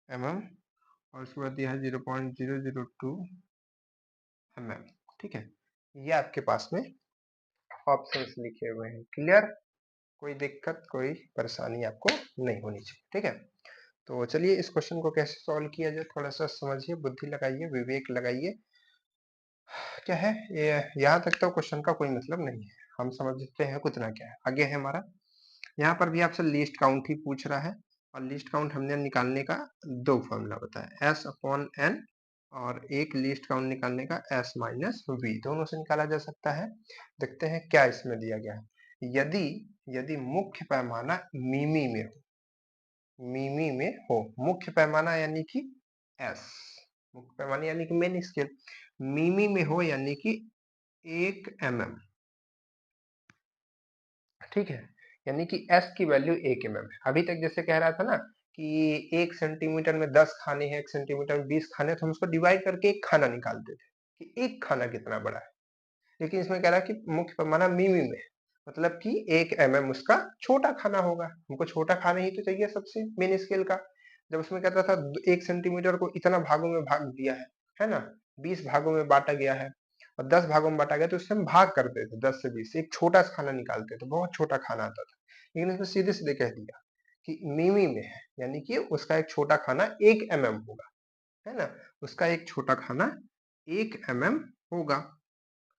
mm, और उसके बाद दिया है 0.002 mm, ठीक है। ये आपके पास में ऑप्शंस लिखे हुए हैं, क्लियर, कोई दिक्कत कोई परेशानी आपको नहीं होनी चाहिए, ठीक है। तो चलिए इस क्वेश्चन को कैसे सॉल्व किया जाए, थोड़ा सा समझिए, बुद्धि लगाइए, विवेक लगाइए। क्या है ये, यहाँ तक तो क्वेश्चन का कोई मतलब नहीं है, हम समझते हैं कितना क्या है। आगे है हमारा, यहाँ पर भी आपसे लिस्ट काउंट ही पूछ रहा है, और लिस्ट काउंट हमने निकालने का दो फॉर्मूला बताया, एस अपॉन एन, और एक लिस्ट काउंट निकालने का एस माइनस वी, दोनों से निकाला जा सकता है। देखते हैं क्या इसमें दिया गया है। यदि यदि मुख्य पैमाना मिमी में हो, मिमी में हो, मुख्य पैमाना यानी कि एस, मुख्य पैमाना यानी कि मेन स्केल, मिमी में हो यानी कि 1 mm, ठीक है, यानी कि एस की वैल्यू 1 mm है। अभी तक जैसे कह रहा था ना कि 1 सेंटीमीटर में 10 खाने हैं, 1 सेंटीमीटर में 20 खाने, तो हम उसको डिवाइड करके एक खाना निकालते थे कि एक खाना कितना बड़ा है। लेकिन इसमें कह रहा है कि मुख्य पैमाना मिमी में है, मतलब कि 1 mm उसका छोटा खाना होगा, हमको छोटा खाना ही तो चाहिए सबसे मेन स्केल का। जब उसमें कहता था 1 सेंटीमीटर को इतना भागों में भाग दिया है ना, 20 भागों में बांटा गया है और 10 भागों में बांटा गया, तो उससे हम भाग करते थे 10 से 20, एक छोटा सा खाना निकालते थे, बहुत छोटा खाना आता था। लेकिन उसमें सीधे सीधे कह दिया कि मिमी में है, यानी कि उसका एक छोटा खाना 1 mm होगा, है ना, उसका एक छोटा खाना 1 mm होगा।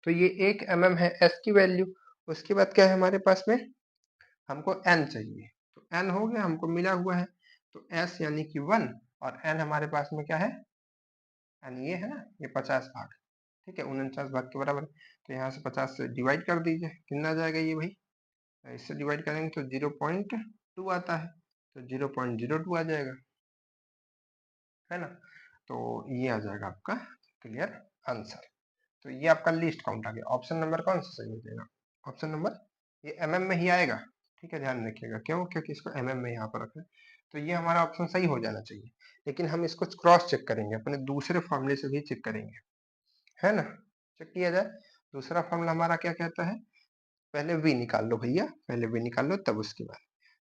तो ये 1 mm है एस की वैल्यू। उसके बाद क्या है हमारे पास में, हमको एन चाहिए, तो एन हो गया, हमको मिला हुआ है, तो एस यानी कि 1, और एन हमारे पास में क्या है, एन ये है ना, ये 50 भाग, ठीक है, 49 भाग के बराबर। तो यहाँ से 50 से डिवाइड कर दीजिए, कितना आ जाएगा ये भाई, इससे डिवाइड करेंगे तो 0.2 आता है, तो 0.02 आ जाएगा, है ना। तो ये आ जाएगा आपका क्लियर आंसर। तो ये आपका लिस्ट काउंट आ गया। ऑप्शन नंबर कौन सा सही हो जाएगा, ऑप्शन नंबर ये एमएम में ही आएगा, ठीक है, ध्यान रखिएगा, क्यों, क्योंकि इसको एमएम में यहाँ पर रखा है। तो ये हमारा ऑप्शन सही हो जाना चाहिए, लेकिन हम इसको क्रॉस चेक करेंगे, अपने दूसरे फॉर्मूले से भी चेक करेंगे, है ना। चेक किया जाए, दूसरा फॉर्मूला हमारा क्या कहता है, पहले वी निकाल लो भैया, पहले वी निकाल लो तब उसके बाद।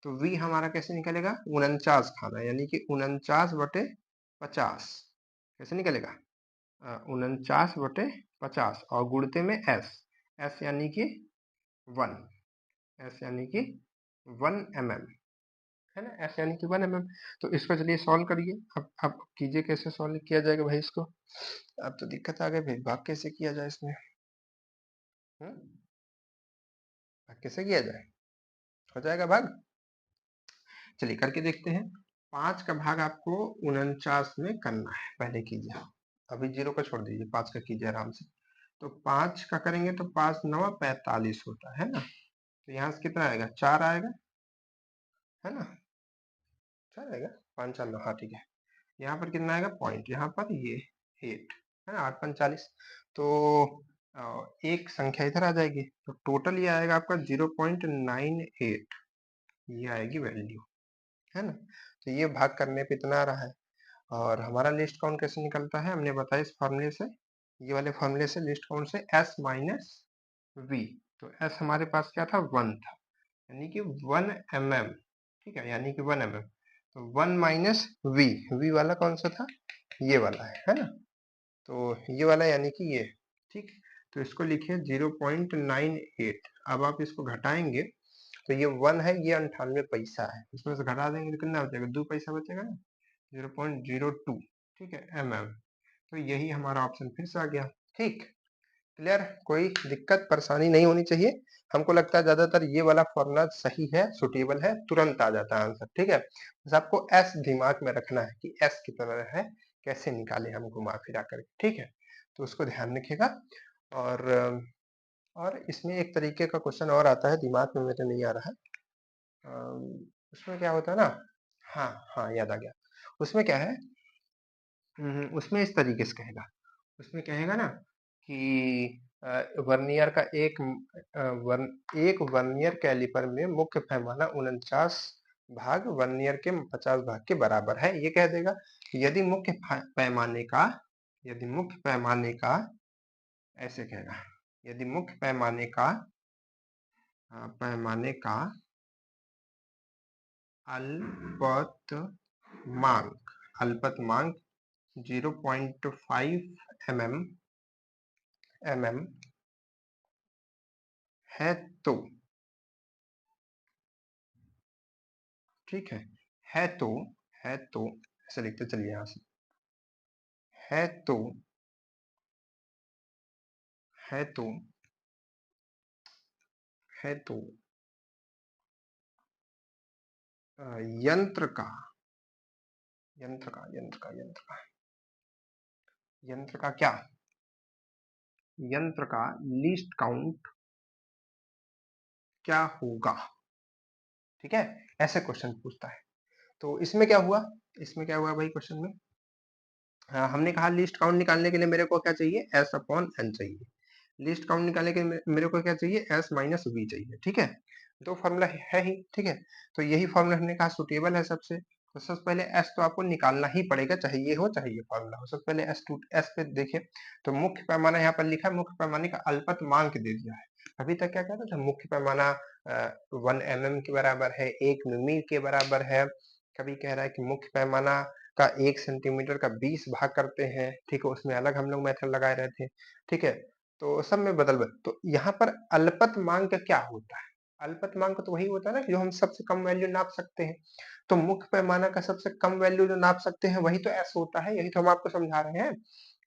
तो वी हमारा कैसे निकलेगा, 49 खाना, यानी कि 49/50 कैसे निकलेगा, 49/50, और गुणते में एस, एस यानी कि 1, एस यानी कि 1 mm, है ना, एस यानी कि 1 mm। तो इसको चलिए सॉल्व करिए, अब कीजिए कैसे सॉल्व किया जाएगा भाई इसको। अब तो दिक्कत आ गई भाई, भाग कैसे किया जाए इसमें, भाग कैसे किया जाए, हो जाएगा भाग, चलिए करके देखते हैं। 5 का भाग आपको 49 में करना है, पहले कीजिए, अभी 0 का छोड़ दीजिए, 5 का कीजिए आराम से। तो 5 का करेंगे तो 5 9 45 होता है ना, तो यहाँ से कितना आएगा, 4 आएगा, है ना, 4 आएगा, 5 4 9, हाँ ठीक है। यहाँ पर कितना आएगा पॉइंट, यहाँ पर ये 8, है ना, 8 45, तो एक संख्या इधर आ जाएगी, तो टोटल ये आएगा आपका 0.98, ये आएगी वैल्यू, है ना। तो ये भाग करने पे इतना आ रहा है। और हमारा लिस्ट काउंट कैसे निकलता है, हमने बताया इस फॉर्मूले से, ये वाले फॉर्मूले से, लिस्ट काउंट से एस माइनस वी। तो एस हमारे पास क्या था, 1 था, यानी कि 1 mm, ठीक है, यानी कि 1 mm। तो 1 माइनस वी, वी वाला कौन सा था, ये वाला है ना, तो ये वाला यानी कि ये, ठीक। तो इसको लिखिए 0.98। अब आप इसको घटाएंगे तो ये 1 है, ये 98 पैसा है, इसमें से घटा देंगे तो कितना बचेगा, 2 पैसा बचेगा ना, 0.02, ठीक है, mm। तो यही हमारा ऑप्शन फिर से आ गया, ठीक, क्लियर, कोई दिक्कत परेशानी नहीं होनी चाहिए। हमको लगता है ज्यादातर ये वाला फॉर्मूला सही है, सुटेबल है, तुरंत आ जाता है आंसर, ठीक है। बस आपको एस दिमाग में रखना है कि एस कितना है, कैसे निकाले हम घुमा फिरा कर, ठीक है, तो उसको ध्यान रखिएगा। और और इसमें एक तरीके का क्वेश्चन और आता है, दिमाग में मेरे नहीं आ रहा है। उसमें क्या होता है ना, हाँ हाँ याद आ गया। उसमें क्या है, उसमें इस तरीके से कहेगा, उसमें कहेगा ना कि वर्नियर का एक वर्नियर कैलिपर में मुख्य पैमाना 49 भाग वर्नियर के 50 भाग के बराबर है। ये कह देगा कि यदि मुख्य पैमाने का ऐसे कहेगा, यदि मुख्य पैमाने का अल्पतमांक 0.5 mm है तो, ठीक है तो, ऐसे लिखते चलिए यहाँ से, है तो है तो है तो अ, यंत्र का यंत्र का यंत्र का यंत्र का यंत्र का क्या, यंत्र का लीस्ट काउंट क्या होगा, ठीक है, ऐसे क्वेश्चन पूछता है। तो इसमें क्या हुआ भाई क्वेश्चन में, हमने कहा लीस्ट काउंट निकालने के लिए मेरे को क्या चाहिए, एस अपॉन एन चाहिए। लिस्ट काउंट निकालने के लिए मेरे को क्या चाहिए, एस माइनस वी चाहिए, ठीक है। दो फॉर्मूला है ही, ठीक है। तो यही फॉर्मूला हमने कहा सुटेबल है सबसे। तो सबसे पहले एस तो आपको निकालना ही पड़ेगा, चाहे ये हो चाहे ये फॉर्मूला हो। सबसे पहले एस पे देखिए, तो मुख्य पैमाना यहाँ पर लिखा है, मुख्य पैमाने का अल्पतमांक दे दिया है। अभी तक क्या कह रहा था, मुख्य पैमाना 1 mm के बराबर है, 1 मिमी के बराबर है। कभी कह रहा है कि मुख्य पैमाना का 1 सेंटीमीटर का 20 भाग करते हैं, ठीक है, उसमें अलग हम लोग मेथड लगाए रहे थे, ठीक है। तो सब में बदल तो यहाँ पर अल्पतमांक क्या होता है, अल्पतमांक तो वही होता है ना कि जो हम सबसे कम वैल्यू नाप सकते हैं। तो मुख्य पैमाना का सबसे कम वैल्यू जो नाप सकते हैं वही तो एस होता है, यही तो हम आपको समझा रहे हैं।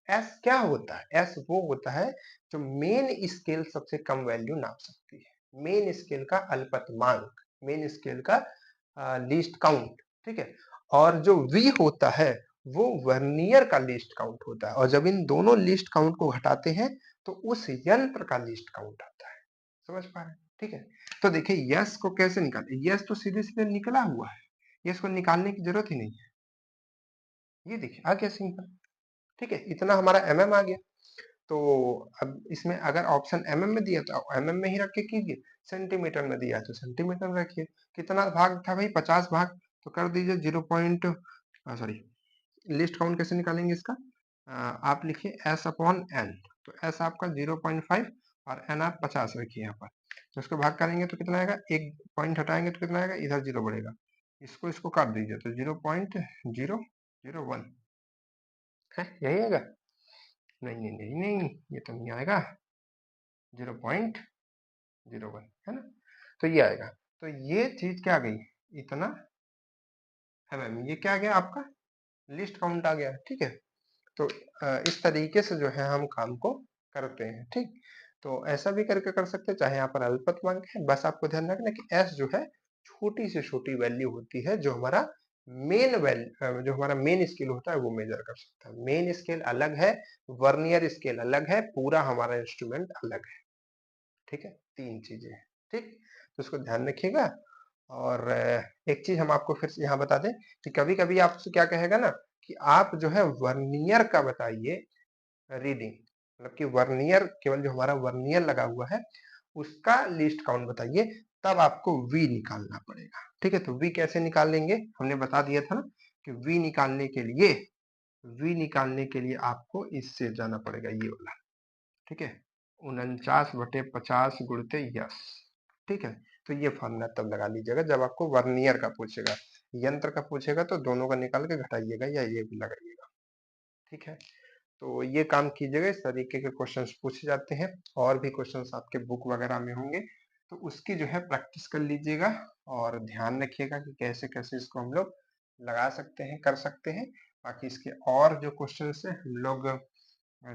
एस क्या होता है, एस वो होता है जो मेन स्केल सबसे कम वैल्यू नाप सकती है, मेन स्केल का अल्पतमांक, मेन स्केल का लीस्ट काउंट, ठीक है। और जो वी होता है वो वर्नियर का लीस्ट काउंट होता है, और जब इन दोनों लीस्ट काउंट को घटाते हैं तो उस यंत्र का लीस्ट काउंट आता है। समझ पा रहे हैं, ठीक है। तो देखिए यस को कैसे निकाले, यस तो सीधे सीधे निकला हुआ है, यस को निकालने की जरूरत ही नहीं है। ये देखिए आ गया सिंपल, ठीक है, इतना हमारा mm आ गया। तो अब इसमें अगर ऑप्शन mm में दिया तो mm में ही रख के कीजिए, सेंटीमीटर में दिया तो सेंटीमीटर में रखिए। कितना भाग था भाई, 50 भाग, तो कर दीजिए 0. लिस्ट काउंट कैसे निकालेंगे इसका, आप लिखिए एस अपॉन एन। तो एस आपका 0.5 और एन आप 50 रखिए यहाँ पर। तो इसको भाग करेंगे तो कितना आएगा, एक पॉइंट हटाएंगे तो कितना आएगा, इधर 0 बढ़ेगा, इसको इसको काट दीजिए तो 0.001 है, यही आएगा। नहीं नहीं नहीं नहीं, ये तो नहीं आएगा, 0.01 है ना, तो ये आएगा। तो ये चीज क्या आ गई, इतना ये क्या आ गया आपका, लिस्ट काउंट आ गया, ठीक है। तो इस तरीके से जो है हम काम को करते हैं, ठीक। तो ऐसा भी करके कर सकते हैं, चाहे यहाँ पर अल्पतमांक है, बस आपको ध्यान रखना कि एस जो है छोटी से छोटी वैल्यू होती है, जो हमारा जो हमारा मेन स्केल होता है वो मेजर कर सकता है। मेन स्केल अलग है, वर्नियर स्केल अलग है, पूरा हमारा इंस्ट्रूमेंट अलग है, ठीक है, तीन चीजें हैं, ठीक। तो इसको ध्यान रखिएगा। और एक चीज हम आपको फिर से यहाँ बता दें कि कभी कभी आपसे क्या कहेगा ना कि आप जो है वर्नियर का बताइए रीडिंग, मतलब कि वर्नियर, केवल जो हमारा वर्नियर लगा हुआ है उसका लिस्ट काउंट बताइए, तब आपको वी निकालना पड़ेगा, ठीक है। तो वी कैसे निकालेंगे, हमने बता दिया था ना कि वी निकालने के लिए आपको इससे जाना पड़ेगा, ये वाला, ठीक है, 49/50 गुणते यस, ठीक है। तो ये फॉर्मूला तब लगा लीजिएगा जब आपको वर्नियर का पूछेगा, यंत्र का पूछेगा तो दोनों का निकाल के घटाइएगा या ये भी लगाइएगा, ठीक है। तो ये काम कीजिएगा, इस तरीके के क्वेश्चंस पूछे जाते हैं। और भी क्वेश्चंस आपके बुक वगैरह में होंगे तो उसकी जो है प्रैक्टिस कर लीजिएगा, और ध्यान रखिएगा कि कैसे कैसे इसको हम लोग लगा सकते हैं, कर सकते हैं। बाकी इसके और जो क्वेश्चंस है हम लोग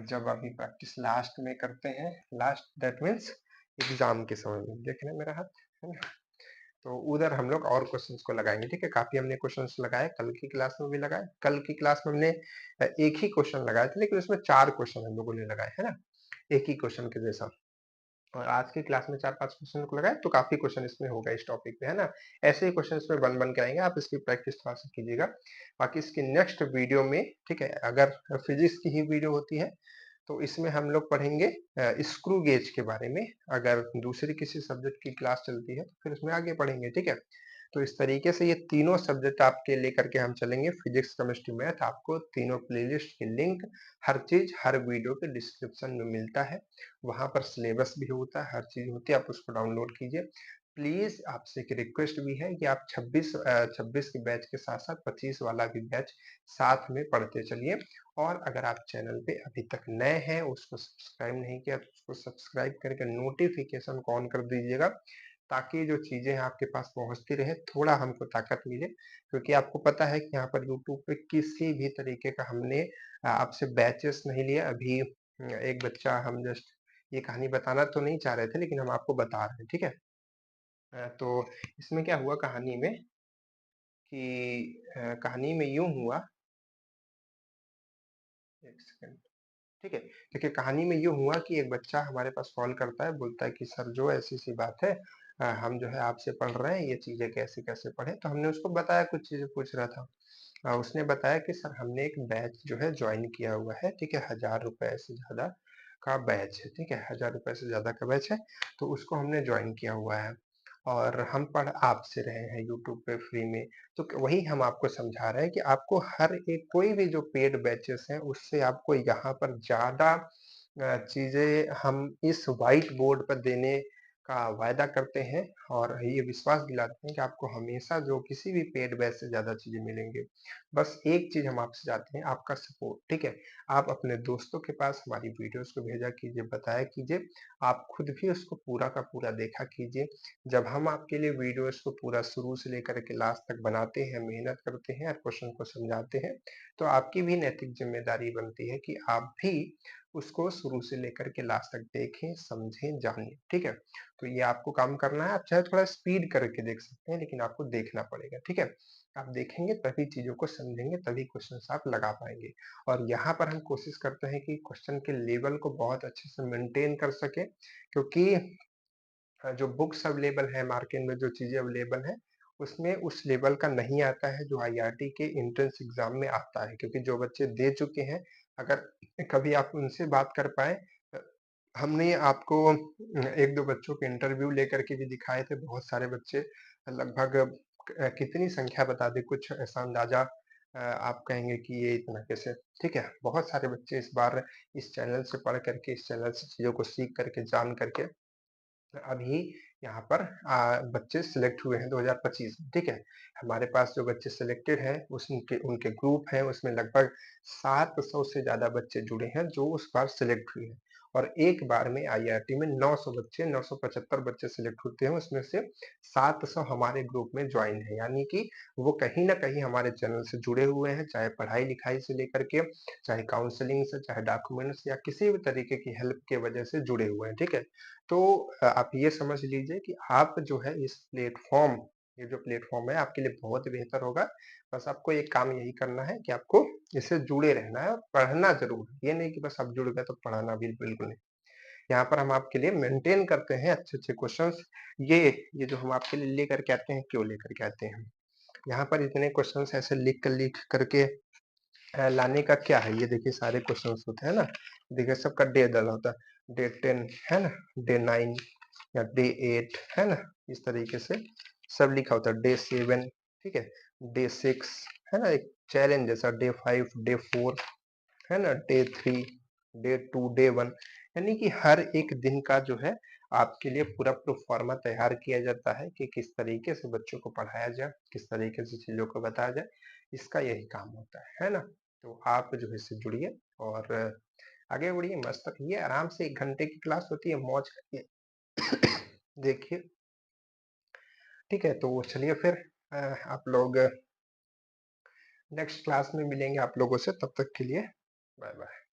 जब अभी प्रैक्टिस लास्ट में करते हैं, लास्ट दैट मीन्स एग्जाम के समय में, देख रहे हैं मेरा हाथ, है ना, तो उधर हम लोग और क्वेश्चंस को लगाएंगे, ठीक है। काफी हमने क्वेश्चंस लगाए, कल की क्लास में भी लगाए, कल की क्लास में हमने एक ही क्वेश्चन लगाए थे, लेकिन उसमें 4 क्वेश्चन हम लोगों ने लगाए, है ना, एक ही क्वेश्चन के जैसा। और आज की क्लास में 4-5 क्वेश्चन को लगाए तो काफ़ी क्वेश्चन इसमें होगा इस टॉपिक पे, है ना? ऐसे ही क्वेश्चन इसमें बन के आएँगे, आप इसकी प्रैक्टिस थोड़ा-सा कीजिएगा। बाकी इसकी नेक्स्ट वीडियो में, ठीक है, अगर फिज़िक्स की ही वीडियो होती है, तो इसमें हम लोग पढ़ेंगे स्क्रू गेज के बारे में। अगर दूसरी किसी सब्जेक्ट की क्लास चलती है, तो फिर उसमें आगे पढ़ेंगे, ठीक है? तो इस तरीके से ये तीनों सब्जेक्ट आपके लेकर के हम चलेंगे, फिजिक्स, केमिस्ट्री, मैथ। आपको तीनों प्लेलिस्ट की लिंक, हर चीज़ हर वीडियो के डिस्क्रिप्शन में मिलता है। वहाँ पर सिलेबस भी होता है, हर चीज़ होती है, आप उसको डाउनलोड कीजिए। प्लीज़ आपसे एक रिक्वेस्ट भी है कि आप 26 के बैच के साथ-साथ 25 वाला भी बैच साथ में पढ़ते चलिए। और अगर आप चैनल पे अभी तक नए हैं, उसको सब्सक्राइब नहीं किया, तो उसको सब्सक्राइब करके नोटिफ़िकेशन को ऑन कर दीजिएगा, ताकि जो चीज़ें आपके पास पहुँचती रहें, थोड़ा हमको ताकत मिले। क्योंकि आपको पता है कि यहाँ पर यूट्यूब पे किसी भी तरीके का हमने आपसे बैचेस नहीं लिया। अभी एक बच्चा, हम जस्ट ये कहानी बताना तो नहीं चाह रहे थे, लेकिन हम आपको बता रहे हैं, ठीक है? तो इसमें क्या हुआ कहानी में कि कहानी में यूँ हुआ, 1 सेकंड, ठीक है? देखिए, कहानी में यूँ हुआ कि एक बच्चा हमारे पास कॉल करता है, बोलता है कि सर जो ऐसी-ऐसी बात है, हम जो है आपसे पढ़ रहे हैं, ये चीज़ें कैसे-कैसे पढ़ें? तो हमने उसको बताया, कुछ चीज़ें पूछ रहा था। उसने बताया कि सर हमने एक बैच जो है जॉइन किया हुआ है, ठीक है? ₹1000 से ज़्यादा का बैच है, ठीक है? ₹1000 से ज़्यादा का बैच है, तो उसको हमने जॉइन किया हुआ है और हम पढ़ आपसे रहे हैं यूट्यूब पे फ्री में। तो वही हम आपको समझा रहे हैं कि आपको हर एक कोई भी जो पेड बैचेस हैं, उससे आपको यहाँ पर ज़्यादा चीज़ें हम इस व्हाइट बोर्ड पर देने का वायदा करते हैं और ये विश्वास दिलाते हैं कि आपको हमेशा जो किसी भी पेड बैच से ज़्यादा चीज़ें मिलेंगी। बस एक चीज़ हम आपसे चाहते हैं, आपका सपोर्ट, ठीक है? आप अपने दोस्तों के पास हमारी वीडियोज़ को भेजा कीजिए, बताया कीजिए। आप खुद भी उसको पूरा का पूरा देखा कीजिए। जब हम आपके लिए वीडियोज़ को पूरा शुरू से लेकर के लास्ट तक बनाते हैं, मेहनत करते हैं और क्वेश्चन को समझाते हैं, तो आपकी भी नैतिक ज़िम्मेदारी बनती है कि आप भी उसको शुरू से लेकर के लास्ट तक देखें, समझें, जानें, ठीक है? तो ये आपको काम करना है। आप चाहे थोड़ा स्पीड करके देख सकते हैं, लेकिन आपको देखना पड़ेगा, ठीक है? आप देखेंगे तभी चीज़ों को समझेंगे, तभी क्वेश्चन्स आप लगा पाएँगे। और यहाँ पर हम कोशिश करते हैं कि क्वेश्चन के लेवल को बहुत अच्छे से मेंटेन कर सकें, क्योंकि जो बुक्स अवेलेबल है मार्केट में, जो चीज़ें अवेलेबल हैं, उसमें उस लेवल का नहीं आता है जो आईआरटी के एंट्रेंस एग्ज़ाम में आता है। क्योंकि जो बच्चे दे चुके हैं, अगर कभी आप उनसे बात कर पाएँ, अ, हमने आपको 1-2 बच्चों के इंटरव्यू लेकर के भी दिखाए थे। बहुत सारे बच्चे, लगभग कितनी संख्या बता दें, कुछ ऐसा अंदाज़ा आप कहेंगे कि ये इतना कैसे? ठीक है? बहुत सारे बच्चे इस बार इस चैनल से पढ़ कर के, इस चैनल से चीज़ों को सीख करके, जान करके अभी यहाँ पर बच्चे सिलेक्ट हुए हैं 2025 में, ठीक है? हमारे पास जो बच्चे सिलेक्टेड हैं, उस उनके उनके ग्रुप हैं, उसमें लगभग 700 से ज़्यादा बच्चे जुड़े हैं, जो उस बार सिलेक्ट हुए हैं। और एक बार में आईआईटी में 900 बच्चे, 975 बच्चे सिलेक्ट होते हैं, उसमें से 700 हमारे ग्रुप में जॉइन हैं। यानी कि वो कहीं न कहीं हमारे चैनल से जुड़े हुए हैं, चाहे पढ़ाई-लिखाई से लेकर के, चाहे काउंसलिंग से, चाहे डॉक्यूमेंट्स या किसी भी तरीके की हेल्प की वजह से जुड़े हुए हैं, ठीक है? तो आप ये समझ लीजिए कि आप जो है इस प्लेटफ़ॉर्म, ये जो प्लेटफ़ॉर्म है आपके लिए बहुत बेहतर होगा। बस आपको एक काम यही करना है कि आपको इससे जुड़े रहना है और पढ़ना ज़रूर है। ये नहीं कि बस आप जुड़ गए तो पढ़ना भी बिल्कुल नहीं। यहाँ पर हम आपके लिए मेंटेन करते हैं अच्छे-अच्छे क्वेश्चन्स। ये जो हम आपके लिए लेकर के आते हैं, क्यों लेकर के आते हैं? यहाँ पर इतने क्वेश्चन्स ऐसे लिख करके लाने का क्या है? ये देखिए सारे क्वेश्चन्स होते हैं ना, देखिए सबका डे डाला होता है। डे 10 है ना? डे 9 या डे 8 है ना? इस तरीके से सब लिखा होता है। डे 7, ठीक है? डे 6 है ना? एक चैलेंज जैसा। डे 5, डे 4 है ना? डे 3, डे 2, डे 1, यानी कि हर एक दिन का जो है आपके लिए पूरा प्रोफ़ार्मा तैयार किया जाता है कि किस तरीके से बच्चों को पढ़ाया जाए, किस तरीके से चीज़ों को बताया जाए। इसका यही काम होता है ना? तो आप जो है इससे जुड़िए और आगे बढ़िए, मस्त रहिए, आराम से 1 घंटे की क्लास होती है, मौज करिए। देखिए, ठीक है? तो चलिए फिर आप लोग नेक्स्ट क्लास में मिलेंगे आप लोगों से, तब तक के लिए बाय-बाय।